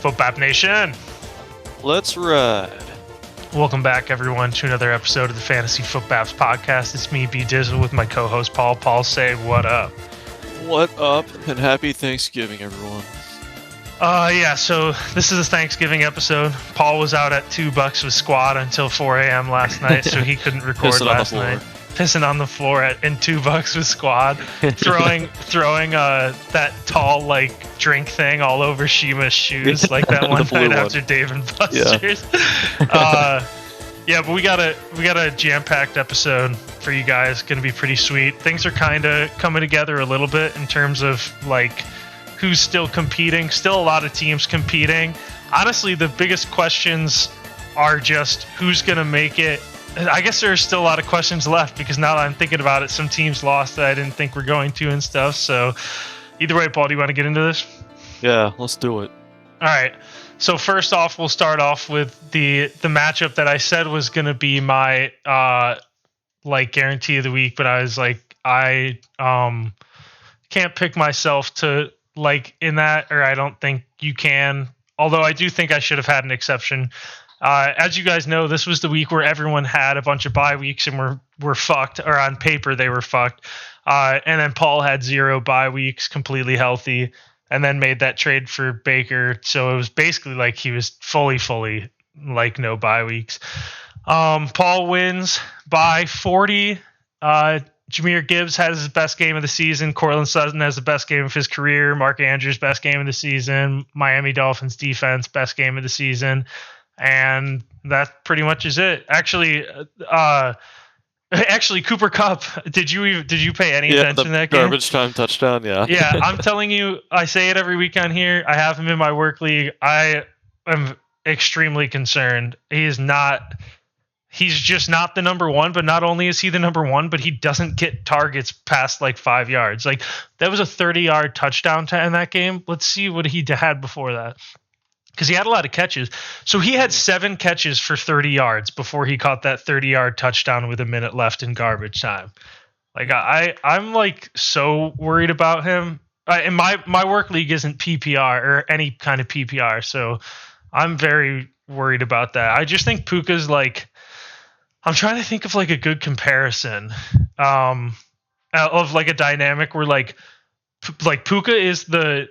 Footbap Nation! Let's ride. Welcome back, everyone, to another episode of the Fantasy Footbaps podcast. It's me, bdizzle, with my co-host, Paul. Paul, say what up. What up, and happy Thanksgiving, everyone. So this is a Thanksgiving episode. Paul was out at $2 with Squad until 4 a.m. last night, so he couldn't record last night. Pissing on the floor in $2 with Squad, throwing that tall drink thing all over Shima's shoes, like that one night after Dave and Buster's. But we got a jam-packed episode for you guys. Going to be pretty sweet. Things are kind of coming together a little bit in terms of who's still competing. Still a lot of teams competing. Honestly, the biggest questions are just who's going to make it. I guess there's still a lot of questions left because now that I'm thinking about it, some teams lost that I didn't think were going to and stuff. So either way, Paul, do you want to get into this? Yeah, let's do it. All right. So first off, we'll start off with the matchup that I said was going to be my guarantee of the week, but I was like, I can't pick myself to in that, or I don't think you can. Although I do think I should have had an exception. As you guys know, this was the week where everyone had a bunch of bye weeks and were fucked, or on paper they were fucked. And then Paul had 0 bye weeks, completely healthy, and then made that trade for Baker. So it was basically he was fully no bye weeks. Paul wins by 40. Jahmyr Gibbs has his best game of the season. Courtland Sutton has the best game of his career. Mark Andrews, best game of the season. Miami Dolphins defense, best game of the season. And that pretty much is it. Actually, Cooper Kupp, did you pay any attention to that game? Garbage time touchdown, yeah. Yeah, I'm telling you, I say it every week on here. I have him in my work league. I am extremely concerned. He's just not the number one, but not only is he the number one, but he doesn't get targets past 5 yards. That was a 30-yard touchdown in that game. Let's see what he had before that. Because he had a lot of catches. So he had 7 catches for 30 yards before he caught that 30-yard touchdown with a minute left in garbage time. I'm so worried about him. And my work league isn't PPR or any kind of PPR, so I'm very worried about that. I just think Puka's I'm trying to think of a good comparison of a dynamic where Puka is the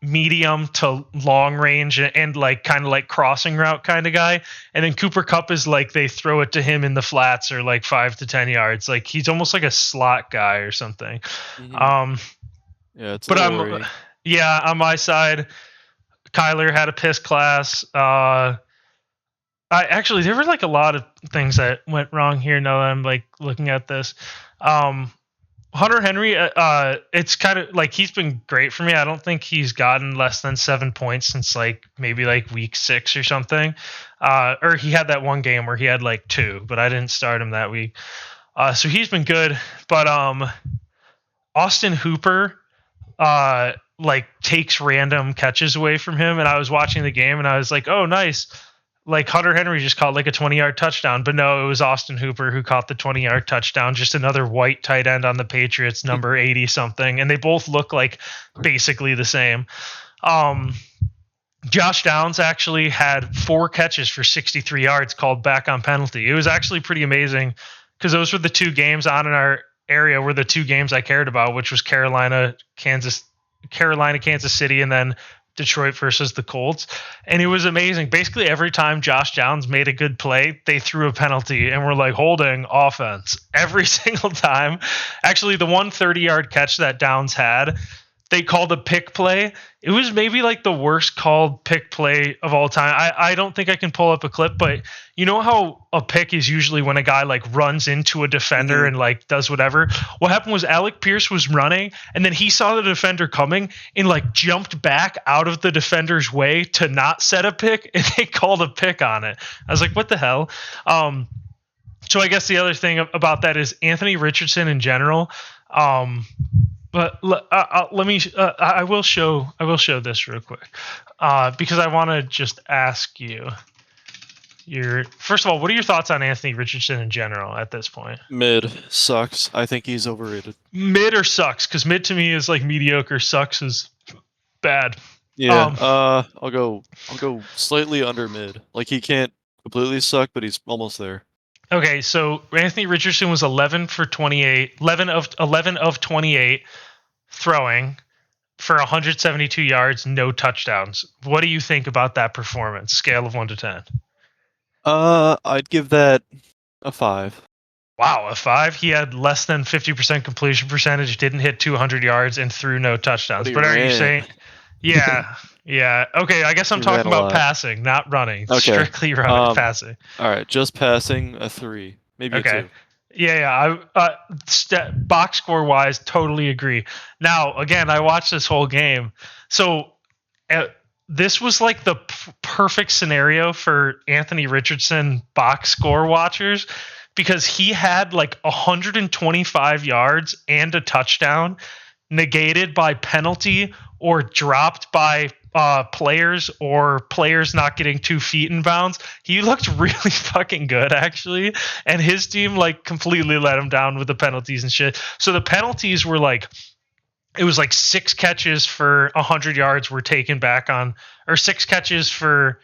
medium to long range and kind of crossing route kind of guy, and then Cooper Kupp is they throw it to him in the flats or 5 to 10 yards. He's almost like a slot guy or something. Mm-hmm. Yeah, it's but on my side, Kyler had a piss class. There were a lot of things that went wrong here now that I'm looking at this. Hunter Henry, it's kind of he's been great for me. I don't think he's gotten less than 7 points since maybe week 6 or something. Or he had that one game where he had 2, but I didn't start him that week. So he's been good. But Austin Hooper takes random catches away from him, and I was watching the game and I was oh, nice. Hunter Henry just caught a 20-yard touchdown, but no, it was Austin Hooper who caught the 20-yard touchdown. Just another white tight end on the Patriots, number 80 something, and they both look basically the same. Josh Downs actually had 4 catches for 63 yards called back on penalty. It was actually pretty amazing because those were the 2 games on in our area were the 2 games I cared about, which was Carolina, Kansas City, and then Detroit versus the Colts. And it was amazing. Basically every time Josh Downs made a good play, they threw a penalty and were holding offense every single time. Actually, the 130-yard catch that Downs had, they called a pick play. It was maybe the worst called pick play of all time. I don't think I can pull up a clip, but you know how a pick is usually when a guy runs into a defender and does whatever. What happened was Alec Pierce was running and then he saw the defender coming and jumped back out of the defender's way to not set a pick, and they called a pick on it. I was what the hell? So I guess the other thing about that is Anthony Richardson in general. But let me. I will show this real quick because I want to just ask you. First of all, what are your thoughts on Anthony Richardson in general at this point? Mid. Sucks. I think he's overrated. Mid or sucks? Because mid to me is mediocre. Sucks is bad. Yeah. I'll go slightly under mid. Like he can't completely suck, but he's almost there. Okay, so Anthony Richardson was 11 for 28, 11 of 28 throwing for 172 yards, no touchdowns. What do you think about that performance? Scale of 1 to 10. I'd give that a 5. Wow, a 5. He had less than 50% completion percentage, didn't hit 200 yards, and threw no touchdowns. But he But are you ran. saying, yeah, yeah. Okay, I guess I'm He ran talking a about lot. passing, not running. Okay. Strictly running, passing. All right, just passing a 3, maybe Okay. a 2. Yeah. Box score wise, totally agree. Now, again, I watched this whole game. So this was like the perfect scenario for Anthony Richardson box score watchers because he had like 125 yards and a touchdown negated by penalty or dropped by players or players not getting 2 feet in bounds. He looked really fucking good actually, and his team like completely let him down with the penalties and shit. So the penalties were like, it was like 6 catches for 100 yards were taken back on, or 6 catches for,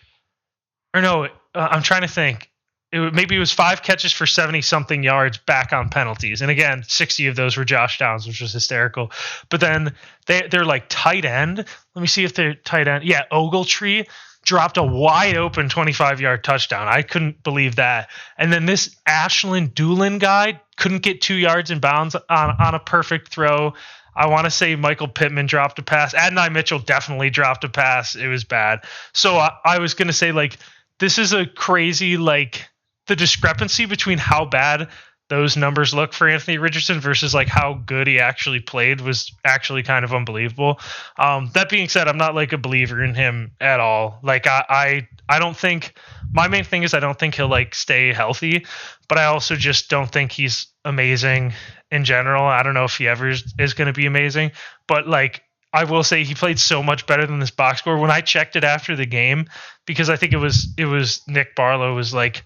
or no, I'm trying to think. Maybe it was 5 catches for 70 something yards back on penalties. And again, 60 of those were Josh Downs, which was hysterical. But then they're like tight end. Let me see if they're tight end. Yeah, Ogletree dropped a wide open 25-yard touchdown. I couldn't believe that. And then this Ashland Doolin guy couldn't get 2 yards in bounds on a perfect throw. I want to say Michael Pittman dropped a pass. Adonai Mitchell definitely dropped a pass. It was bad. So I was going to say, like, this is a crazy, like, the discrepancy between how bad those numbers look for Anthony Richardson versus like how good he actually played was actually kind of unbelievable. That being said, I'm not like a believer in him at all. Like I don't think, my main thing is I don't think he'll like stay healthy, but I also just don't think he's amazing in general. I don't know if he ever is going to be amazing, but like I will say he played so much better than this box score. When I checked it after the game, because I think it was Nick Barlow was like,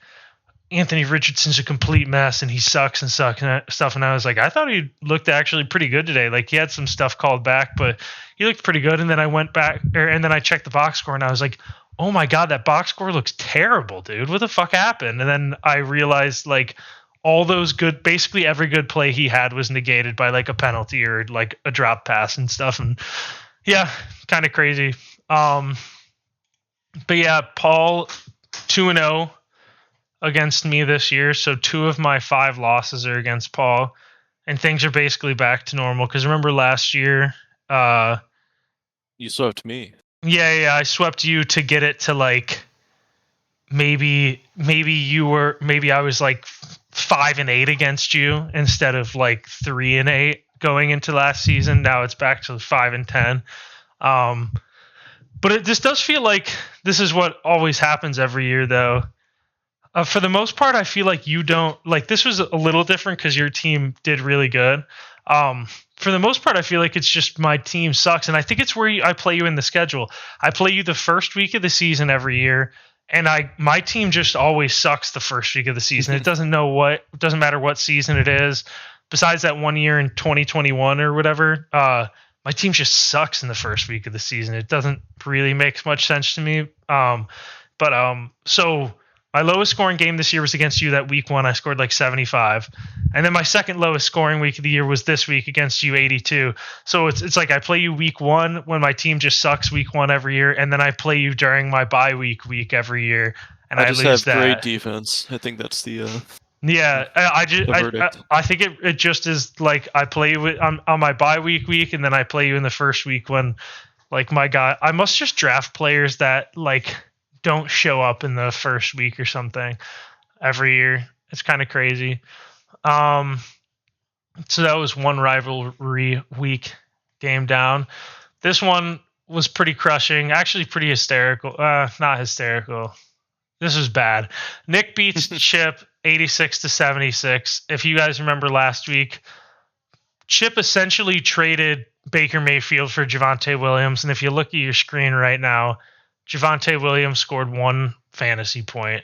Anthony Richardson's a complete mess and he sucks and stuff. And I was like, I thought he looked actually pretty good today. Like he had some stuff called back, but he looked pretty good. And then I went back and then I checked the box score and I was like, oh my God, that box score looks terrible, dude. What the fuck happened? And then I realized like all those good, basically every good play he had was negated by like a penalty or like a drop pass and stuff. And yeah, kind of crazy. But yeah, Paul 2-0 against me this year. So 2 of my 5 losses are against Paul, and things are basically back to normal. Because remember last year, you swept me. Yeah, I swept you to get it to like maybe I was like 5-8 against you instead of like 3-8 going into last season. Now it's back to 5-10. But this does feel like this is what always happens every year, though. For the most part, I feel like you don't like this was a little different because your team did really good. For the most part, I feel like it's just my team sucks, and I think it's where I play you in the schedule. I play you the first week of the season every year, and my team just always sucks the first week of the season. It doesn't matter what season it is. Besides that one year in 2021 or whatever, my team just sucks in the first week of the season. It doesn't really make much sense to me. So my lowest scoring game this year was against you that week 1. I scored like 75. And then my second lowest scoring week of the year was this week against you, 82. So it's like I play you week 1 when my team just sucks week 1 every year. And then I play you during my bye week every year. And I just lose have that. great defense. I think that's the yeah, I think it just is like I play you on my bye week, and then I play you in the first week when like my guy, I must just draft players that like don't show up in the first week or something every year. It's kind of crazy. So that was one rivalry week game down. This one was pretty crushing, actually pretty hysterical. Not hysterical. This was bad. Nick beats Chip 86-76. If you guys remember last week, Chip essentially traded Baker Mayfield for Javonte Williams. And if you look at your screen right now, Javonte Williams scored 1 fantasy point.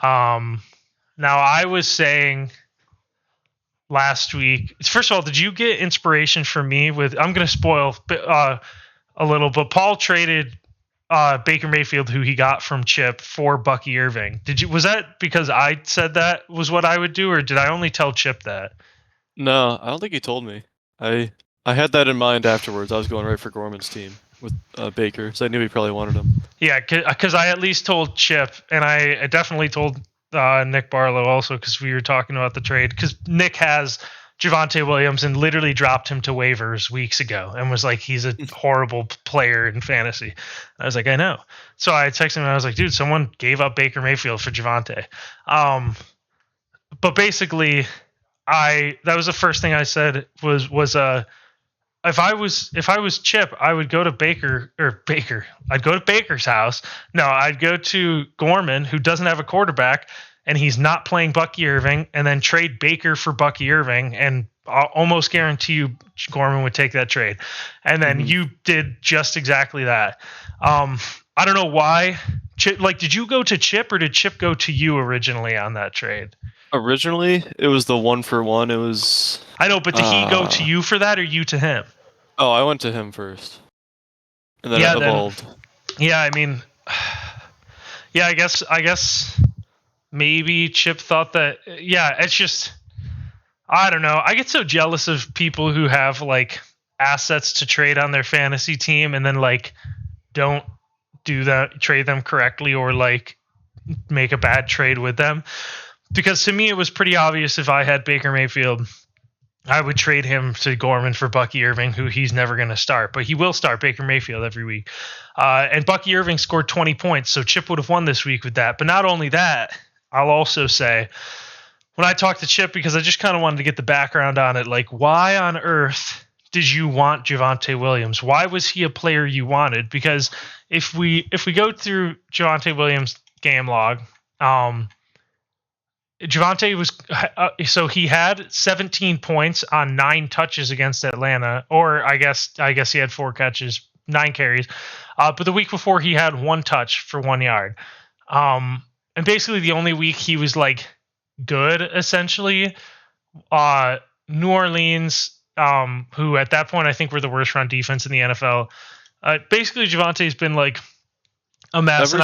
Now, I was saying last week, first of all, did you get inspiration from me with, I'm going to spoil a little. But Paul traded Baker Mayfield, who he got from Chip, for Bucky Irving. Was that because I said that was what I would do, or did I only tell Chip that? No, I don't think he told me. I I had that in mind afterwards. I was going right for Gorman's team with Baker, so I knew he probably wanted him. Yeah, because I at least told Chip, and I definitely told Nick Barlow also, because we were talking about the trade. Because Nick has Javonte Williams and literally dropped him to waivers weeks ago and was like, he's a horrible player in fantasy. I was like, I know. So I texted him and I was like, dude, someone gave up Baker Mayfield for Javonte. But basically, that was the first thing I said was if I was Chip, I would go to Baker. I'd go to Baker's house. No, I'd go to Gorman, who doesn't have a quarterback, and he's not playing Bucky Irving, and then trade Baker for Bucky Irving, and I'll almost guarantee you Gorman would take that trade. And then you did just exactly that. I don't know why. Chip, did you go to Chip or did Chip go to you originally on that trade? Originally, it was the 1-for-1. It was. I know, but did he go to you for that or you to him? Oh, I went to him first, and then it evolved. Yeah, I mean, yeah, I guess maybe Chip thought that. Yeah, it's just, I don't know. I get so jealous of people who have like assets to trade on their fantasy team and then like don't do that, trade them correctly, or like make a bad trade with them. Because to me, it was pretty obvious if I had Baker Mayfield, I would trade him to Gorman for Bucky Irving, who he's never going to start, but he will start Baker Mayfield every week. And Bucky Irving scored 20 points, so Chip would have won this week with that. But not only that, I'll also say, when I talked to Chip, because I just kind of wanted to get the background on it, like, why on earth did you want Javonte Williams? Why was he a player you wanted? Because if we go through Javonte Williams' game log, Javonte was so he had 17 points on 9 touches against Atlanta, or I guess he had 4 catches, 9 carries. But the week before he had 1 touch for 1 yard. And basically the only week he was like good, essentially, New Orleans, who at that point I think were the worst run defense in the NFL. Basically Javonte's been like a mess.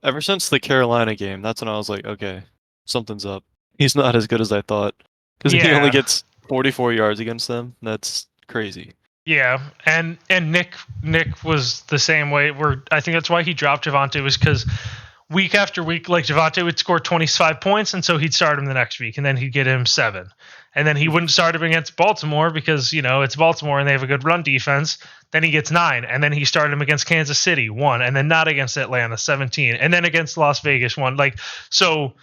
Ever since the Carolina game, that's when I was like, okay, something's up. He's not as good as I thought, because he only gets 44 yards against them. That's crazy. Yeah, and Nick was the same way. I think that's why he dropped Javonte, was because week after week, like, Javonte would score 25 points, and so he'd start him the next week, and then he'd get him 7. And then he wouldn't start him against Baltimore because, it's Baltimore and they have a good run defense. Then he gets 9. And then he started him against Kansas City, 1. And then not against Atlanta, 17. And then against Las Vegas, 1. Like, so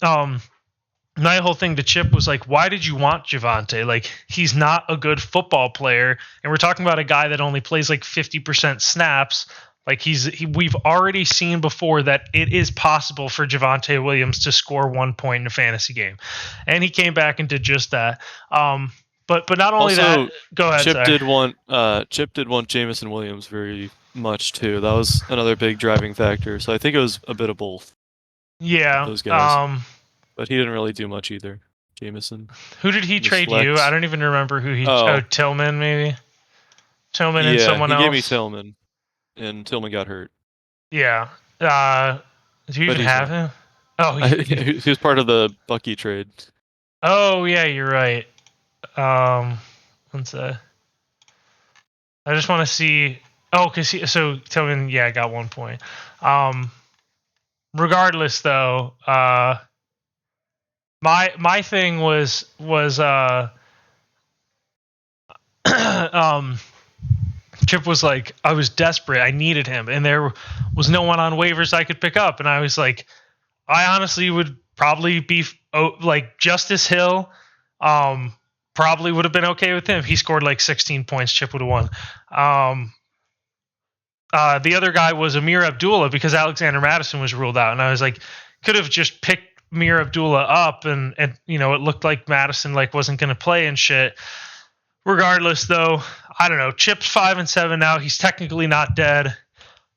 my whole thing to Chip was like, why did you want Javonte? Like, he's not a good football player. And we're talking about a guy that only plays like 50% snaps. Like, we've already seen before that it is possible for Javonte Williams to score 1 point in a fantasy game, and he came back and did just that. But not only also, that, go ahead. Chip did want Jameson Williams very much too. That was another big driving factor. So I think it was a bit of both. Yeah. Those guys. But he didn't really do much either. Jameson. Who did he trade you? I don't even remember who he. Oh, Tillman maybe. Tillman and someone else. He gave me Tillman. And Tillman got hurt. Yeah. Do you even have him? Oh, he was part of the Bucky trade. Oh yeah, you're right. Let's I just want to see. Oh, because Tillman, got 1 point. Regardless, though, my thing was Chip was like, I was desperate. I needed him. And there was no one on waivers I could pick up. And I was like, I honestly would probably be like Justice Hill. Probably would have been okay with him. He scored like 16 points. Chip would have won. The other guy was Amir Abdullah, because Alexander Madison was ruled out. And I was like, could have just picked Amir Abdullah up. And it looked like Madison like wasn't going to play and shit. Regardless, though, I don't know. Chip's 5-7 now. He's technically not dead,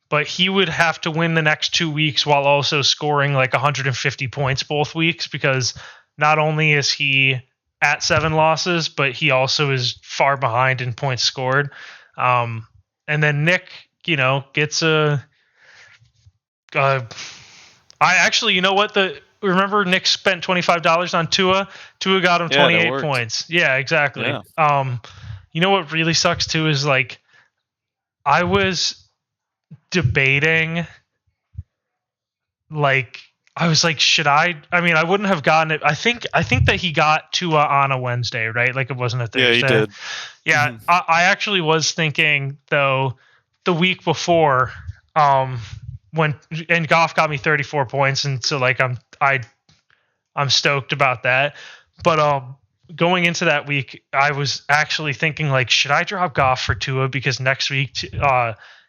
but he would have to win the next 2 weeks while also scoring like 150 points both weeks, because not only is he at 7 losses, but he also is far behind in points scored. then Nick, gets a. I actually, you know what? Remember Nick spent $25 on Tua. Tua got him 28 points. Yeah, exactly. Yeah. You know what really sucks too is like, I was debating. Like, I was like, should I? I mean, I wouldn't have gotten it. I think that he got Tua on a Wednesday, right? Like, it wasn't a Thursday. Yeah, he did. Yeah, mm-hmm. I actually was thinking though, the week before, when Goff got me 34 points, and so like I'm stoked about that. But going into that week, I was actually thinking like, should I drop Goff for Tua because next week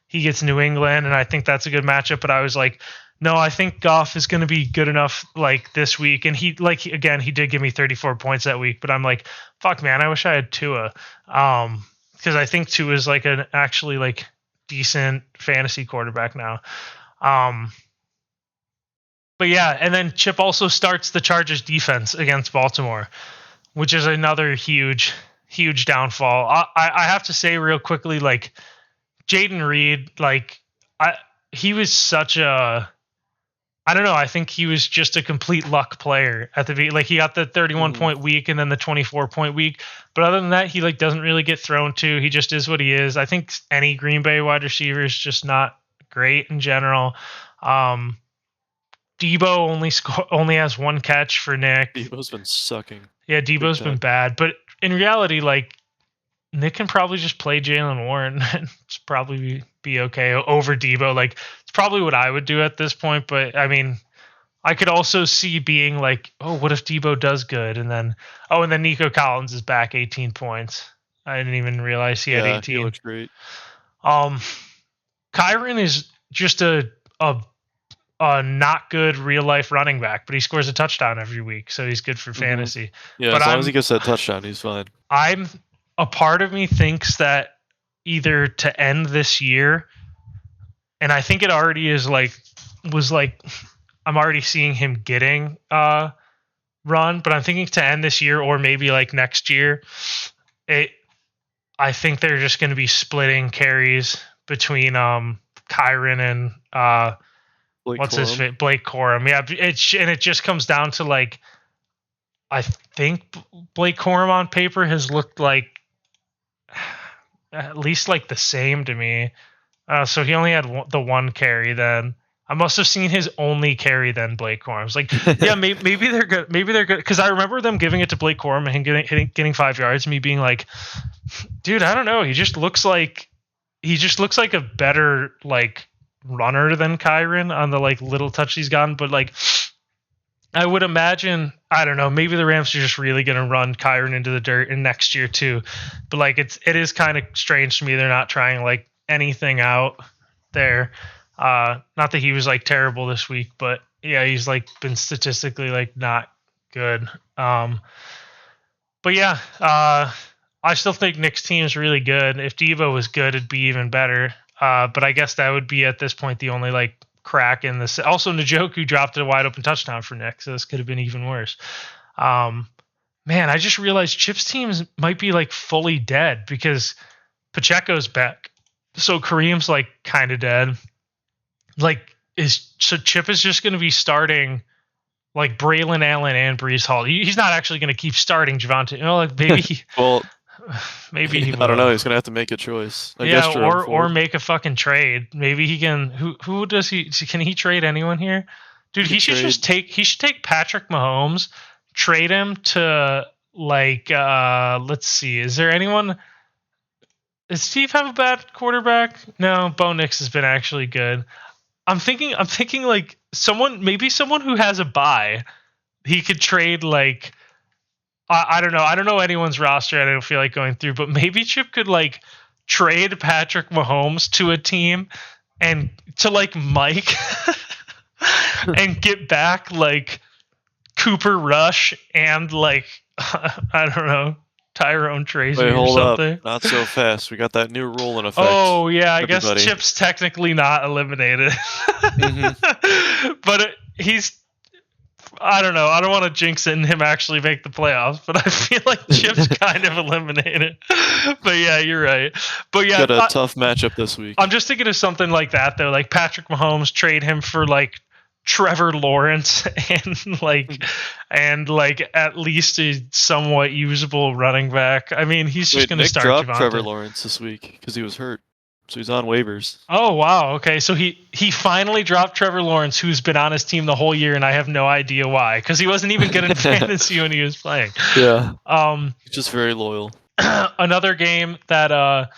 he gets New England, and I think that's a good matchup. But I was like, no, I think Goff is going to be good enough like this week. And he did give me 34 points that week, but I'm like, fuck man, I wish I had Tua. Because I think Tua is like an actually like decent fantasy quarterback now. But yeah, and then Chip also starts the Chargers defense against Baltimore, which is another huge downfall. I have to say real quickly, like, Jayden Reed, like, he was such a, I don't know. I think he was just a complete luck player at the like, he got the 31 point week and then the 24 point week. But other than that, he like doesn't really get thrown to. He just is what he is. I think any Green Bay wide receiver is just not great in general. Debo only has one catch for Nick. Debo's been sucking. Yeah, Debo's been bad. But in reality, like, Nick can probably just play Jalen Warren and it's probably be okay over Debo. Like, it's probably what I would do at this point. But I mean, I could also see being like, oh, what if Debo does good? And then Nico Collins is back 18 points. I didn't even realize he had 18. He looks great. Kyren is just a not good real life running back, but he scores a touchdown every week, so he's good for fantasy. Yeah, but as long as he gets that touchdown, he's fine. A part of me thinks that either to end this year, and I think it already is I'm already seeing him getting run, but I'm thinking to end this year or maybe like next year. I think they're just going to be splitting carries between Kyren and Blake Corum. Yeah, it just comes down to like, I think Blake Corum on paper has looked like at least like the same to me. So he only had the one carry then. I must have seen his only carry then Blake Corum. I was like, yeah, maybe they're good. Maybe they're good. Because I remember them giving it to Blake Corum and him getting 5 yards. And me being like, dude, I don't know. He just looks like a better like runner than Kyren on the like little touch he's gotten. But like, I would imagine, I don't know, maybe the Rams are just really going to run Kyren into the dirt in next year too. But like, it is kind of strange to me they're not trying like anything out there. Not that he was like terrible this week, but yeah, he's like been statistically like not good. But yeah, I still think Nick's team is really good. If Debo was good, it'd be even better. But I guess that would be at this point the only like crack in this. Also, Njoku dropped a wide open touchdown for Nick, so this could have been even worse. Man, I just realized Chip's teams might be like fully dead because Pacheco's back, so Kareem's like kind of dead. Like, so Chip is just going to be starting like Braylon Allen and Breece Hall. He's not actually going to keep starting Javonte. You know, like maybe. Well, maybe he I don't know. He's going to have to make a choice. I guess or make a fucking trade. Maybe he can. Who does he? Can he trade anyone here? Dude, he should just take. He should take Patrick Mahomes, trade him to like. Let's see. Is there anyone? Does Steve have a bad quarterback? No, Bo Nix has been actually good. I'm thinking like someone who has a bye. He could trade like. I don't know. I don't know anyone's roster. I don't feel like going through, but maybe Chip could like trade Patrick Mahomes to a team and to like Mike and get back like Cooper Rush and like I don't know, Tyrone Tracy or something. Up. Not so fast. We got that new rule in effect. Oh yeah, I guess Chip's technically not eliminated, but he's I don't know. I don't want to jinx it and him actually make the playoffs, but I feel like Chip's kind of eliminated. But yeah, you're right. But yeah, Got a tough matchup this week. I'm just thinking of something like that though, like Patrick Mahomes, trade him for like Trevor Lawrence and like at least a somewhat usable running back. I mean, he's just going to start dropped Javonte. Trevor Lawrence this week because he was hurt, so he's on waivers. Oh wow, okay. So he finally dropped Trevor Lawrence, who's been on his team the whole year, and I have no idea why, because he wasn't even good in fantasy when he was playing. Yeah. Just very loyal. Another game that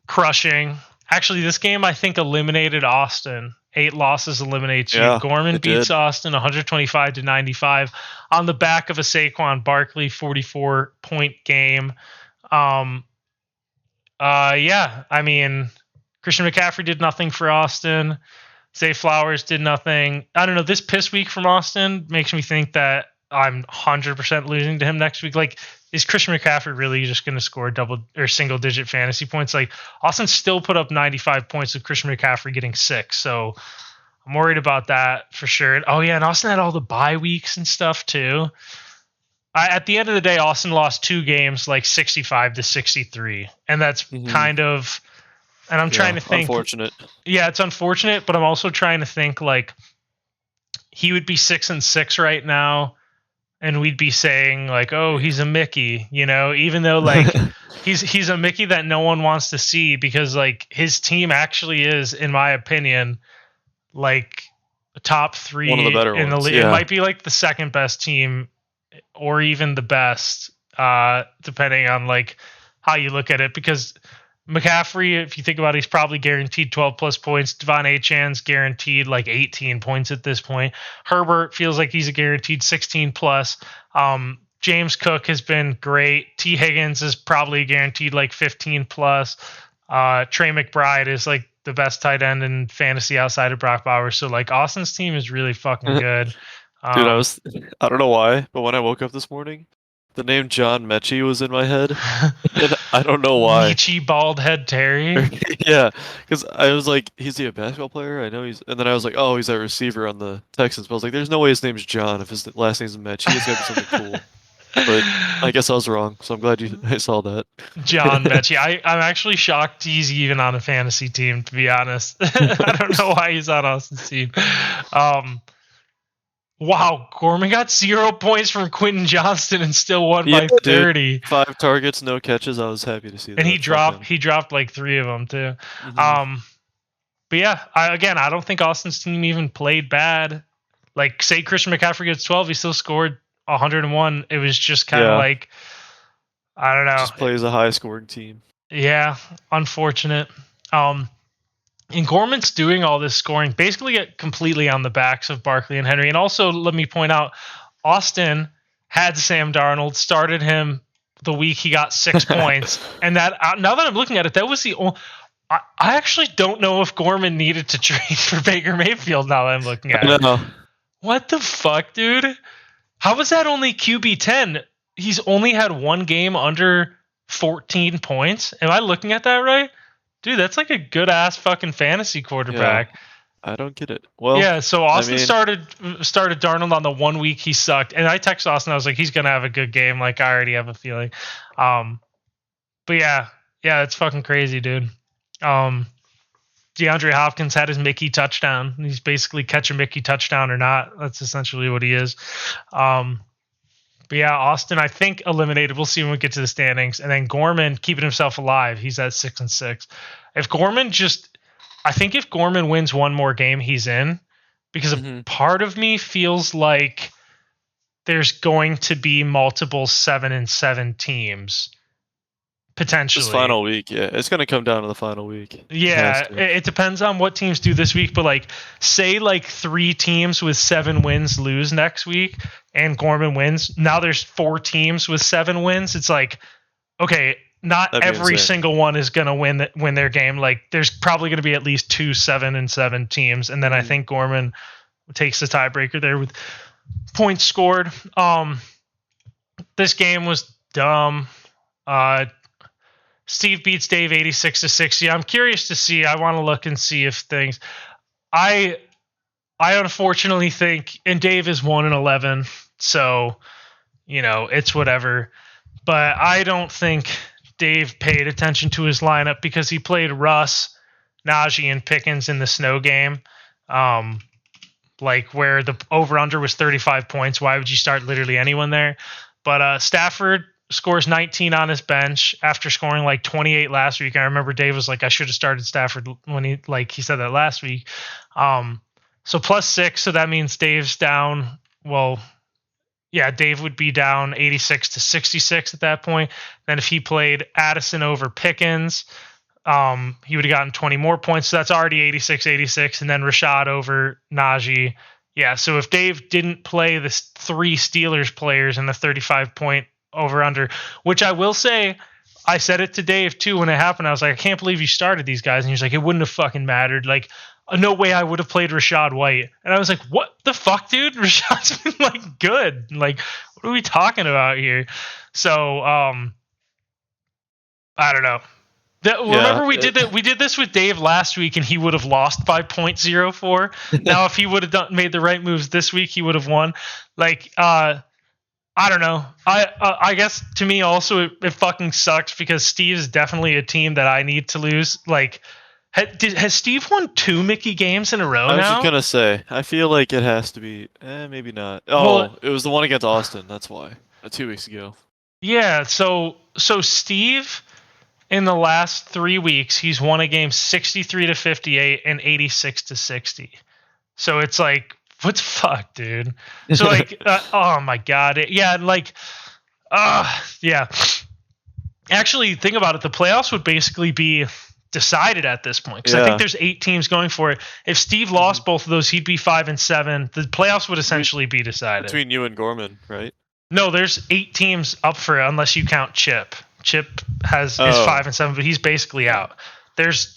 crushing. Actually, this game I think eliminated Austin. 8 losses eliminates you. Yeah, Gorman beats Austin 125-95 on the back of a Saquon Barkley 44-point game. Yeah, I mean, Christian McCaffrey did nothing for Austin. Zay Flowers did nothing. I don't know. This piss week from Austin makes me think that I'm 100% losing to him next week. Like, is Christian McCaffrey really just going to score double or single digit fantasy points? Like, Austin still put up 95 points with Christian McCaffrey getting 6. So I'm worried about that for sure. Oh yeah, and Austin had all the bye weeks and stuff too. At the end of the day, Austin lost 2 games like 65-63, and that's kind of. And I'm trying to think. Unfortunate. Yeah, it's unfortunate, but I'm also trying to think like he would be 6-6 right now, and we'd be saying like, "Oh, he's a Mickey," you know, even though like he's a Mickey that no one wants to see because like his team actually is, in my opinion, like top 3 one of the better in the ones. league. Yeah. It might be like the second best team, or even the best, depending on like how you look at it. Because McCaffrey, if you think about it, he's probably guaranteed 12 plus points. Devon Achan's guaranteed like 18 points at this point. Herbert feels like he's a guaranteed 16 plus. James Cook has been great. T. Higgins is probably guaranteed like 15 plus. Trey McBride is like the best tight end in fantasy outside of Brock Bowers. So like Austin's team is really fucking good. Dude, I don't know why, but when I woke up this morning, the name John Mechie was in my head. And I don't know why. Mechie Bald Head Terry. Yeah, because I was like, is he a basketball player? I know he's. And then I was like, oh, he's that receiver on the Texans. But I was like, there's no way his name's John if his last name's Mechie. He's got to be something cool. But I guess I was wrong, so I'm glad I saw that. John Mechie. I'm actually shocked he's even on a fantasy team, to be honest. I don't know why he's on Austin's team. Wow, Gorman got 0 points from Quentin Johnston and still won by 30. Dude, 5 targets, no catches. I was happy to see that. And he dropped like 3 of them too. But yeah, I don't think Austin's team even played bad. Like, say Christian McCaffrey gets 12, he still scored 101. It was just kind of like, I don't know. Just plays a high scoring team. Yeah, unfortunate. And Gorman's doing all this scoring basically completely on the backs of Barkley and Henry. And also, let me point out, Austin had Sam Darnold, started him the week he got 6 points. And that, now that I'm looking at it, that was the only. I actually don't know if Gorman needed to trade for Baker Mayfield now that I'm looking at it. No. What the fuck, dude? How was that only QB 10? He's only had 1 game under 14 points. Am I looking at that right? Dude, that's like a good ass fucking fantasy quarterback. Yeah, I don't get it. Well, yeah. So Austin started Darnold on the 1 week he sucked, and I texted Austin. I was like, he's gonna have a good game. Like, I already have a feeling. But yeah, it's fucking crazy, dude. DeAndre Hopkins had his Mickey touchdown. He's basically catch a Mickey touchdown or not. That's essentially what he is. But yeah, Austin, I think, eliminated. We'll see when we get to the standings. And then Gorman keeping himself alive. He's at 6-6. If Gorman wins one more game, he's in. Because a part of me feels like there's going to be multiple 7-7 teams. Potentially. This final week, yeah. It's going to come down to the final week. Yeah, it depends on what teams do this week. But like, say like 3 teams with 7 wins lose next week and Gorman wins. Now there's 4 teams with 7 wins. It's like, okay, not every single one is going to win their game. Like, there's probably going to be at least 2 7-7 teams. And then I think Gorman takes the tiebreaker there with points scored. This game was dumb. Steve beats Dave 86-60. I'm curious to see. I want to look and see if things. I I unfortunately think, and Dave is 1-11, so it's whatever. But I don't think Dave paid attention to his lineup because he played Russ, Najee, and Pickens in the snow game. Like where the over-under was 35 points. Why would you start literally anyone there? But Stafford scores 19 on his bench after scoring like 28 last week. I remember Dave was like, I should have started Stafford when he said that last week. So +6, so that means Dave's down. Well, yeah, Dave would be down 86 to 66 at that point. Then if he played Addison over Pickens, he would have gotten 20 more points. So that's already 86-86. And then Rashad over Najee. Yeah, so if Dave didn't play the 3 Steelers players in the 35-point over-under, which I will say, I said it to Dave too when it happened. I was like, I can't believe you started these guys. And he was like, it wouldn't have fucking mattered. Like, no way I would have played Rashad White. And I was like, what the fuck, dude? Rashad's been like good. Like, what are we talking about here? So, I don't know. Remember we did that? We did this with Dave last week, and he would have lost by 0.04. Now, if he would have made the right moves this week, he would have won. Like, I don't know. I guess to me also it fucking sucks because Steve is definitely a team that I need to lose. Like, has Steve won 2 Mickey games in a row now? I was just gonna say, I feel like it has to be. Maybe not. Oh, it was the one against Austin. That's why. 2 weeks ago. Yeah. So Steve, in the last 3 weeks, he's won a game 63-58 and 86-60. So it's like, what the fuck, dude? So like, oh my god, yeah. Actually, think about it. The playoffs would basically be decided at this point because I think there's 8 teams going for it. If Steve lost both of those, he'd be 5-7. The playoffs would essentially be decided between you and Gorman, right? No, there's 8 teams up for it unless you count Chip. Chip is 5-7, but he's basically out. There's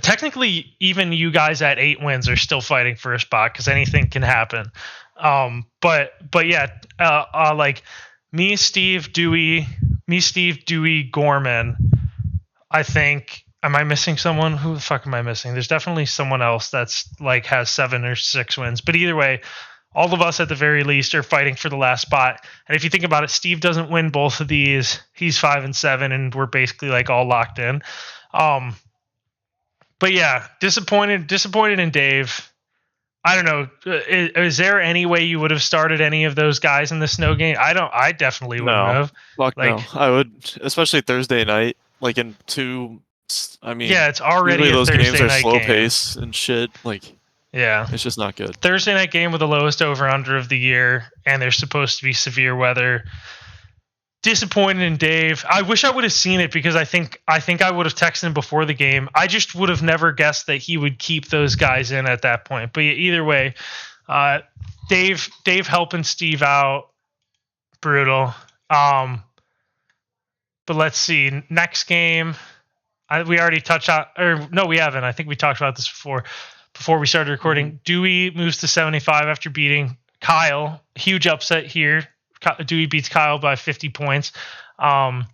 technically even you guys at 8 wins are still fighting for a spot because anything can happen. But yeah, like me, Steve, Dewey, Gorman. I think, am I missing someone? Who the fuck am I missing? There's definitely someone else that's like has 7 or 6 wins. But either way, all of us at the very least are fighting for the last spot. And if you think about it, Steve doesn't win both of these. He's 5-7, and we're basically like all locked in. But yeah, disappointed in Dave. I don't know. Is there any way you would have started any of those guys in the snow game? I definitely wouldn't have. Fuck no. I would, especially Thursday night. Like in 2, I mean, yeah, it's already those Thursday games are night slow game. pace and shit. Like, yeah, it's just not good. Thursday night game with the lowest over/under of the year, and there's supposed to be severe weather. Disappointed in Dave. I wish I would have seen it because I think I would have texted him before the game. I just would have never guessed that he would keep those guys in at that point. But either way, Dave helping Steve out, brutal. But let's see. Next game, we already touched on, or no, we haven't. I think we talked about this before we started recording. Mm-hmm. Dewey moves to 75 after beating Kyle. Huge upset here. Dewey beats Kyle by 50 points. And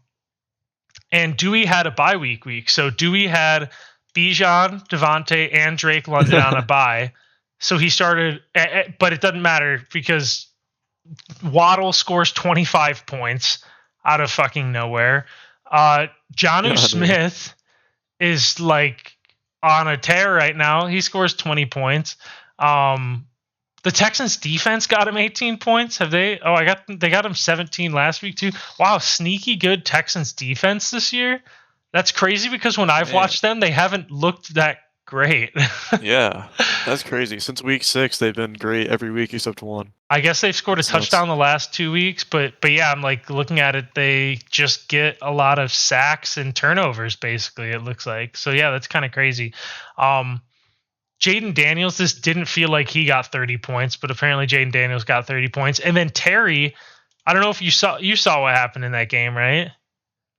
Dewey had a bye week. So Dewey had Bijan, Devontae, and Drake London on a bye. So he started, but it doesn't matter because Waddle scores 25 points out of fucking nowhere. Jonnu Smith is like on a tear right now. He scores 20 points. The Texans defense got him 18 points. Have they? Oh, they got him 17 last week too. Wow, sneaky good Texans defense this year. That's crazy because when I've watched them, they haven't looked that great. Yeah, that's crazy. Since week 6, they've been great every week except one. I guess they've scored a touchdown the last 2 weeks, but yeah, I'm like looking at it. They just get a lot of sacks and turnovers, basically. It looks like. So yeah, that's kind of crazy. Jaden Daniels, this didn't feel like he got 30 points, but apparently Jaden Daniels got 30 points. And then Terry, I don't know if you saw what happened in that game, right?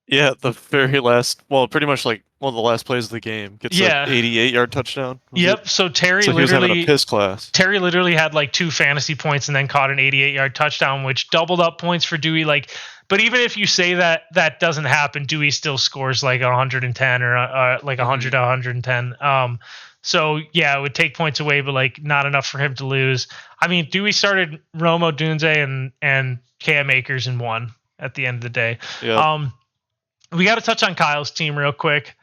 Yeah, the very last, pretty much like one of the last plays of the game gets an 88-yard touchdown. Yep. So Terry he was having a piss class. Terry literally had like 2 fantasy points and then caught an 88-yard touchdown, which doubled up points for Dewey. Like, but even if you say that doesn't happen, Dewey still scores like 110 or like 100 to 110. So yeah, it would take points away, but like not enough for him to lose. I mean, Dewey started Romo, Dunze, and Cam Akers in one at the end of the day. Yeah. We got to touch on Kyle's team real quick.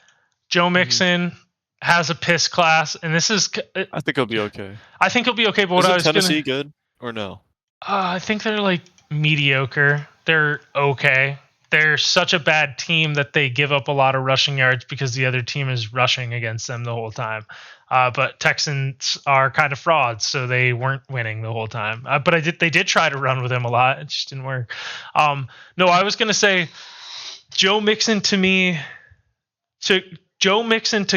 Joe Mixon has a piss class, and this is. I think he'll be okay. I think he'll be okay, but what I was Tennessee good or no? I think they're like mediocre. They're okay. They're such a bad team that they give up a lot of rushing yards because the other team is rushing against them the whole time. But Texans are kind of frauds, so they weren't winning the whole time. But they did try to run with him a lot. It just didn't work. No, I was gonna say Joe Mixon to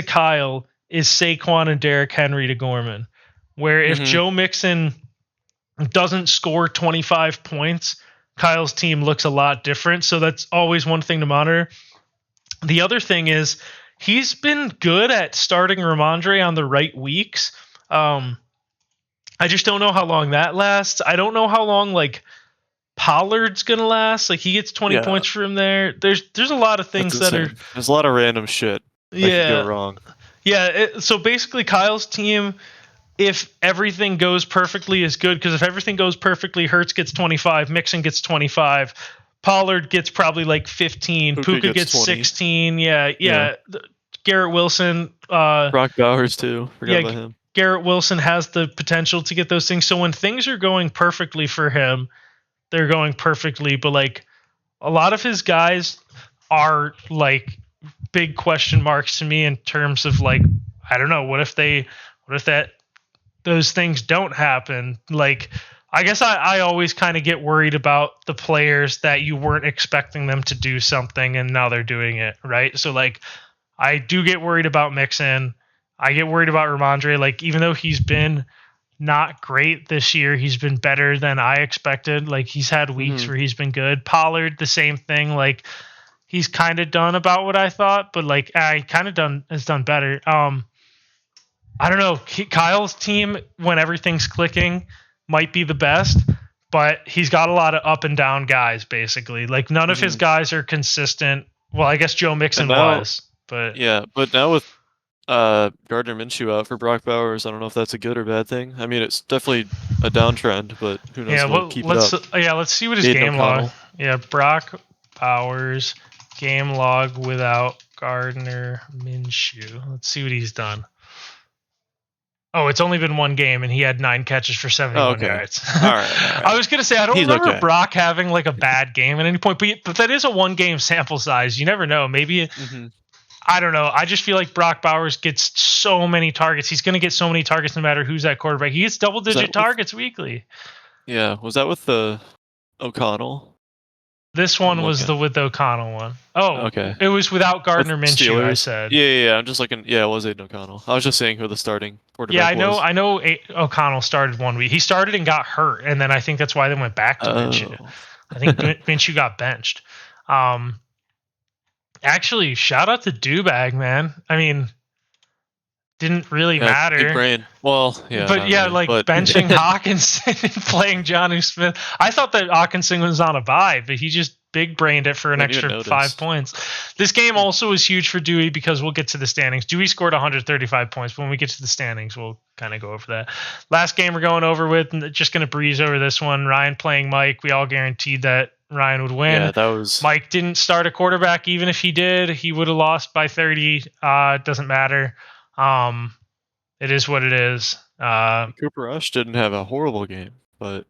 Kyle is Saquon and Derrick Henry to Gorman. Where if Joe Mixon doesn't score 25 points, Kyle's team looks a lot different. So that's always one thing to monitor. The other thing is he's been good at starting Ramondre on the right weeks. I just don't know how long that lasts. I don't know how long like Pollard's gonna last. Like he gets 20 points from there. There's a lot of things there's a lot of random shit that could go wrong. Yeah. So basically, Kyle's team, if everything goes perfectly, is good, because if everything goes perfectly, Hurts gets 25, Mixon gets 25, Pollard gets probably like 15, Puka gets 16. Yeah. Garrett Wilson, Brock Bowers too. Forgot about him. Garrett Wilson has the potential to get those things. So when things are going perfectly for him, they're going perfectly. But like a lot of his guys are like big question marks to me in terms of like, I don't know, what if those things don't happen? Like, I guess I always kind of get worried about the players that you weren't expecting them to do something and now they're doing it, right? So like, I do get worried about Mixon. I get worried about Ramondre. Like, even though he's been not great this year, he's been better than I expected. Like, he's had weeks where he's been good. Pollard, the same thing. Like, he's kind of done about what I thought, but like, has done better. I don't know. Kyle's team, when everything's clicking, might be the best, but he's got a lot of up and down guys, basically. Like, none of his guys are consistent. Well, I guess Joe Mixon was, but but now with Gardner Minshew out for Brock Bowers, I don't know if that's a good or bad thing. I mean, it's definitely a downtrend, but who knows? Let's see what his game log. Yeah, Brock Bowers game log without Gardner Minshew. Let's see what he's done. Oh, it's only been one game, and he had 9 catches for 71 yards. All right. I was going to say, I don't remember Brock having like a bad game at any point, but that is a one-game sample size. You never know. Maybe, I don't know. I just feel like Brock Bowers gets so many targets. He's going to get so many targets no matter who's at quarterback. He gets double-digit targets weekly. Yeah. Was that with the O'Connell? This one was with the O'Connell one. Oh, okay. It was without Gardner Minshew, I said. Yeah. I'm just looking. Yeah, it was Aiden O'Connell. I was just saying who the starting quarterback was. I know O'Connell started 1 week. He started and got hurt, and then I think that's why they went back to Minshew. I think Minshew got benched. Actually, shout out to Dewbag, man. I mean, didn't really matter. Big brain. Well, yeah. But yeah, really, benching Hawkinson and playing Jonnu Smith. I thought that Hawkinson was on a bye, but he just big brained it for an extra 5 points. This game also was huge for Dewey because we'll get to the standings. Dewey scored 135 points, but when we get to the standings, we'll kind of go over that. Last game we're going over with, and just going to breeze over this one. Ryan playing Mike. We all guaranteed that Ryan would win. Yeah, that was... Mike didn't start a quarterback. Even if he did, he would have lost by 30. It doesn't matter. It is what it is. Cooper Rush didn't have a horrible game, but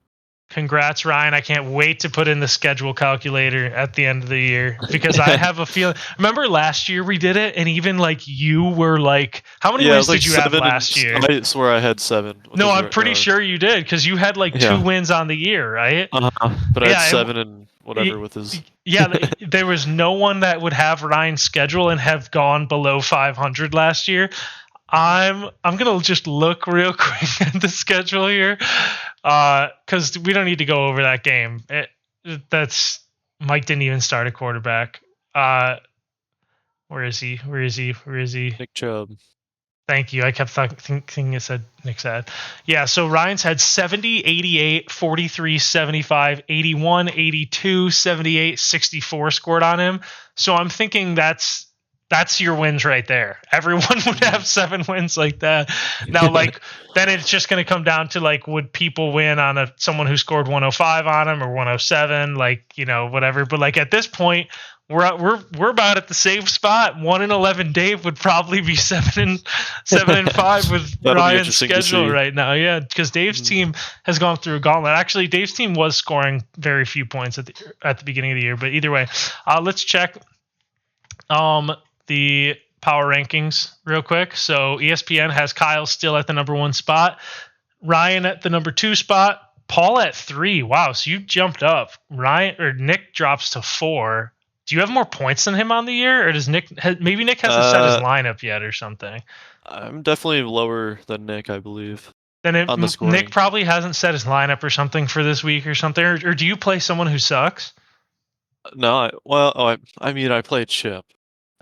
congrats, Ryan. I can't wait to put in the schedule calculator at the end of the year because I have a feeling. Remember last year we did it, and even like you were like, how many wins did you have last year? I swear I had 7. No, I'm pretty sure you did because you had like 2 wins on the year, right? But I had 7 and whatever with his. Yeah, there was no one that would have Ryan's schedule and have gone below 500 last year. I'm gonna just look real quick at the schedule here, because we don't need to go over that game. That's Mike didn't even start a quarterback. Where is he? Nick Chubb. Thank you. I kept thinking it said Nick said. Yeah, so Ryan's had 70, 88, 43, 75, 81, 82, 78, 64 scored on him. So I'm thinking that's that's your wins right there. Everyone would have 7 wins like that. Now, like, then it's just going to come down to like, would people win on someone who scored 105 on them or 107, like, whatever. But like at this point, we're about at the same spot. 1-11 Dave would probably be 7-5 with Ryan's schedule right now. Yeah, because Dave's team has gone through a gauntlet. Actually, Dave's team was scoring very few points at the beginning of the year. But either way, let's check the power rankings real quick. So ESPN has Kyle still at the number 1 spot, Ryan at the number 2 spot, Paul at 3. Wow, so you jumped up. Nick drops to 4. Do you have more points than him on the year, or does Nick? Maybe Nick hasn't set his lineup yet, or something. I'm definitely lower than Nick, I believe. Then Nick probably hasn't set his lineup or something for this week or something. Or do you play someone who sucks? No, I played Chip.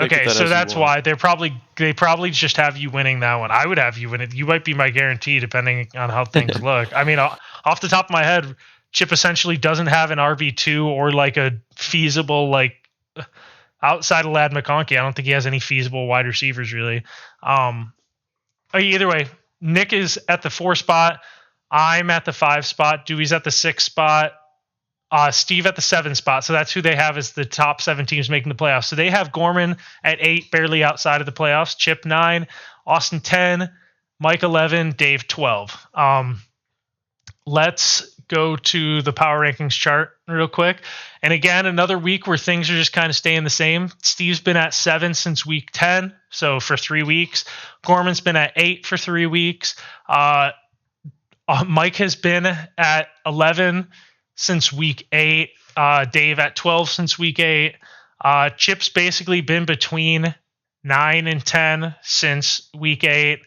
Okay, so that's why they probably just have you winning that one. I would have you win it. You might be my guarantee, depending on how things look. I mean, off the top of my head, Chip essentially doesn't have an RB2 or like a feasible like. Outside of Ladd McConkey, I don't think he has any feasible wide receivers really. Either way, Nick is at the 4 spot. I'm at the 5 spot. Dewey's at the 6 spot. Steve at the 7 spot. So that's who they have as the top 7 teams making the playoffs. So they have Gorman at 8, barely outside of the playoffs. Chip 9, Austin 10, Mike 11, Dave 12. Let's go to the power rankings chart real quick. And again, another week where things are just kind of staying the same. Steve's been at 7 since week 10, so for 3 weeks. Gorman's been at 8 for 3 weeks. Mike has been at 11 since week 8. Dave at 12 since week 8. Chip's basically been between 9 and 10 since week 8.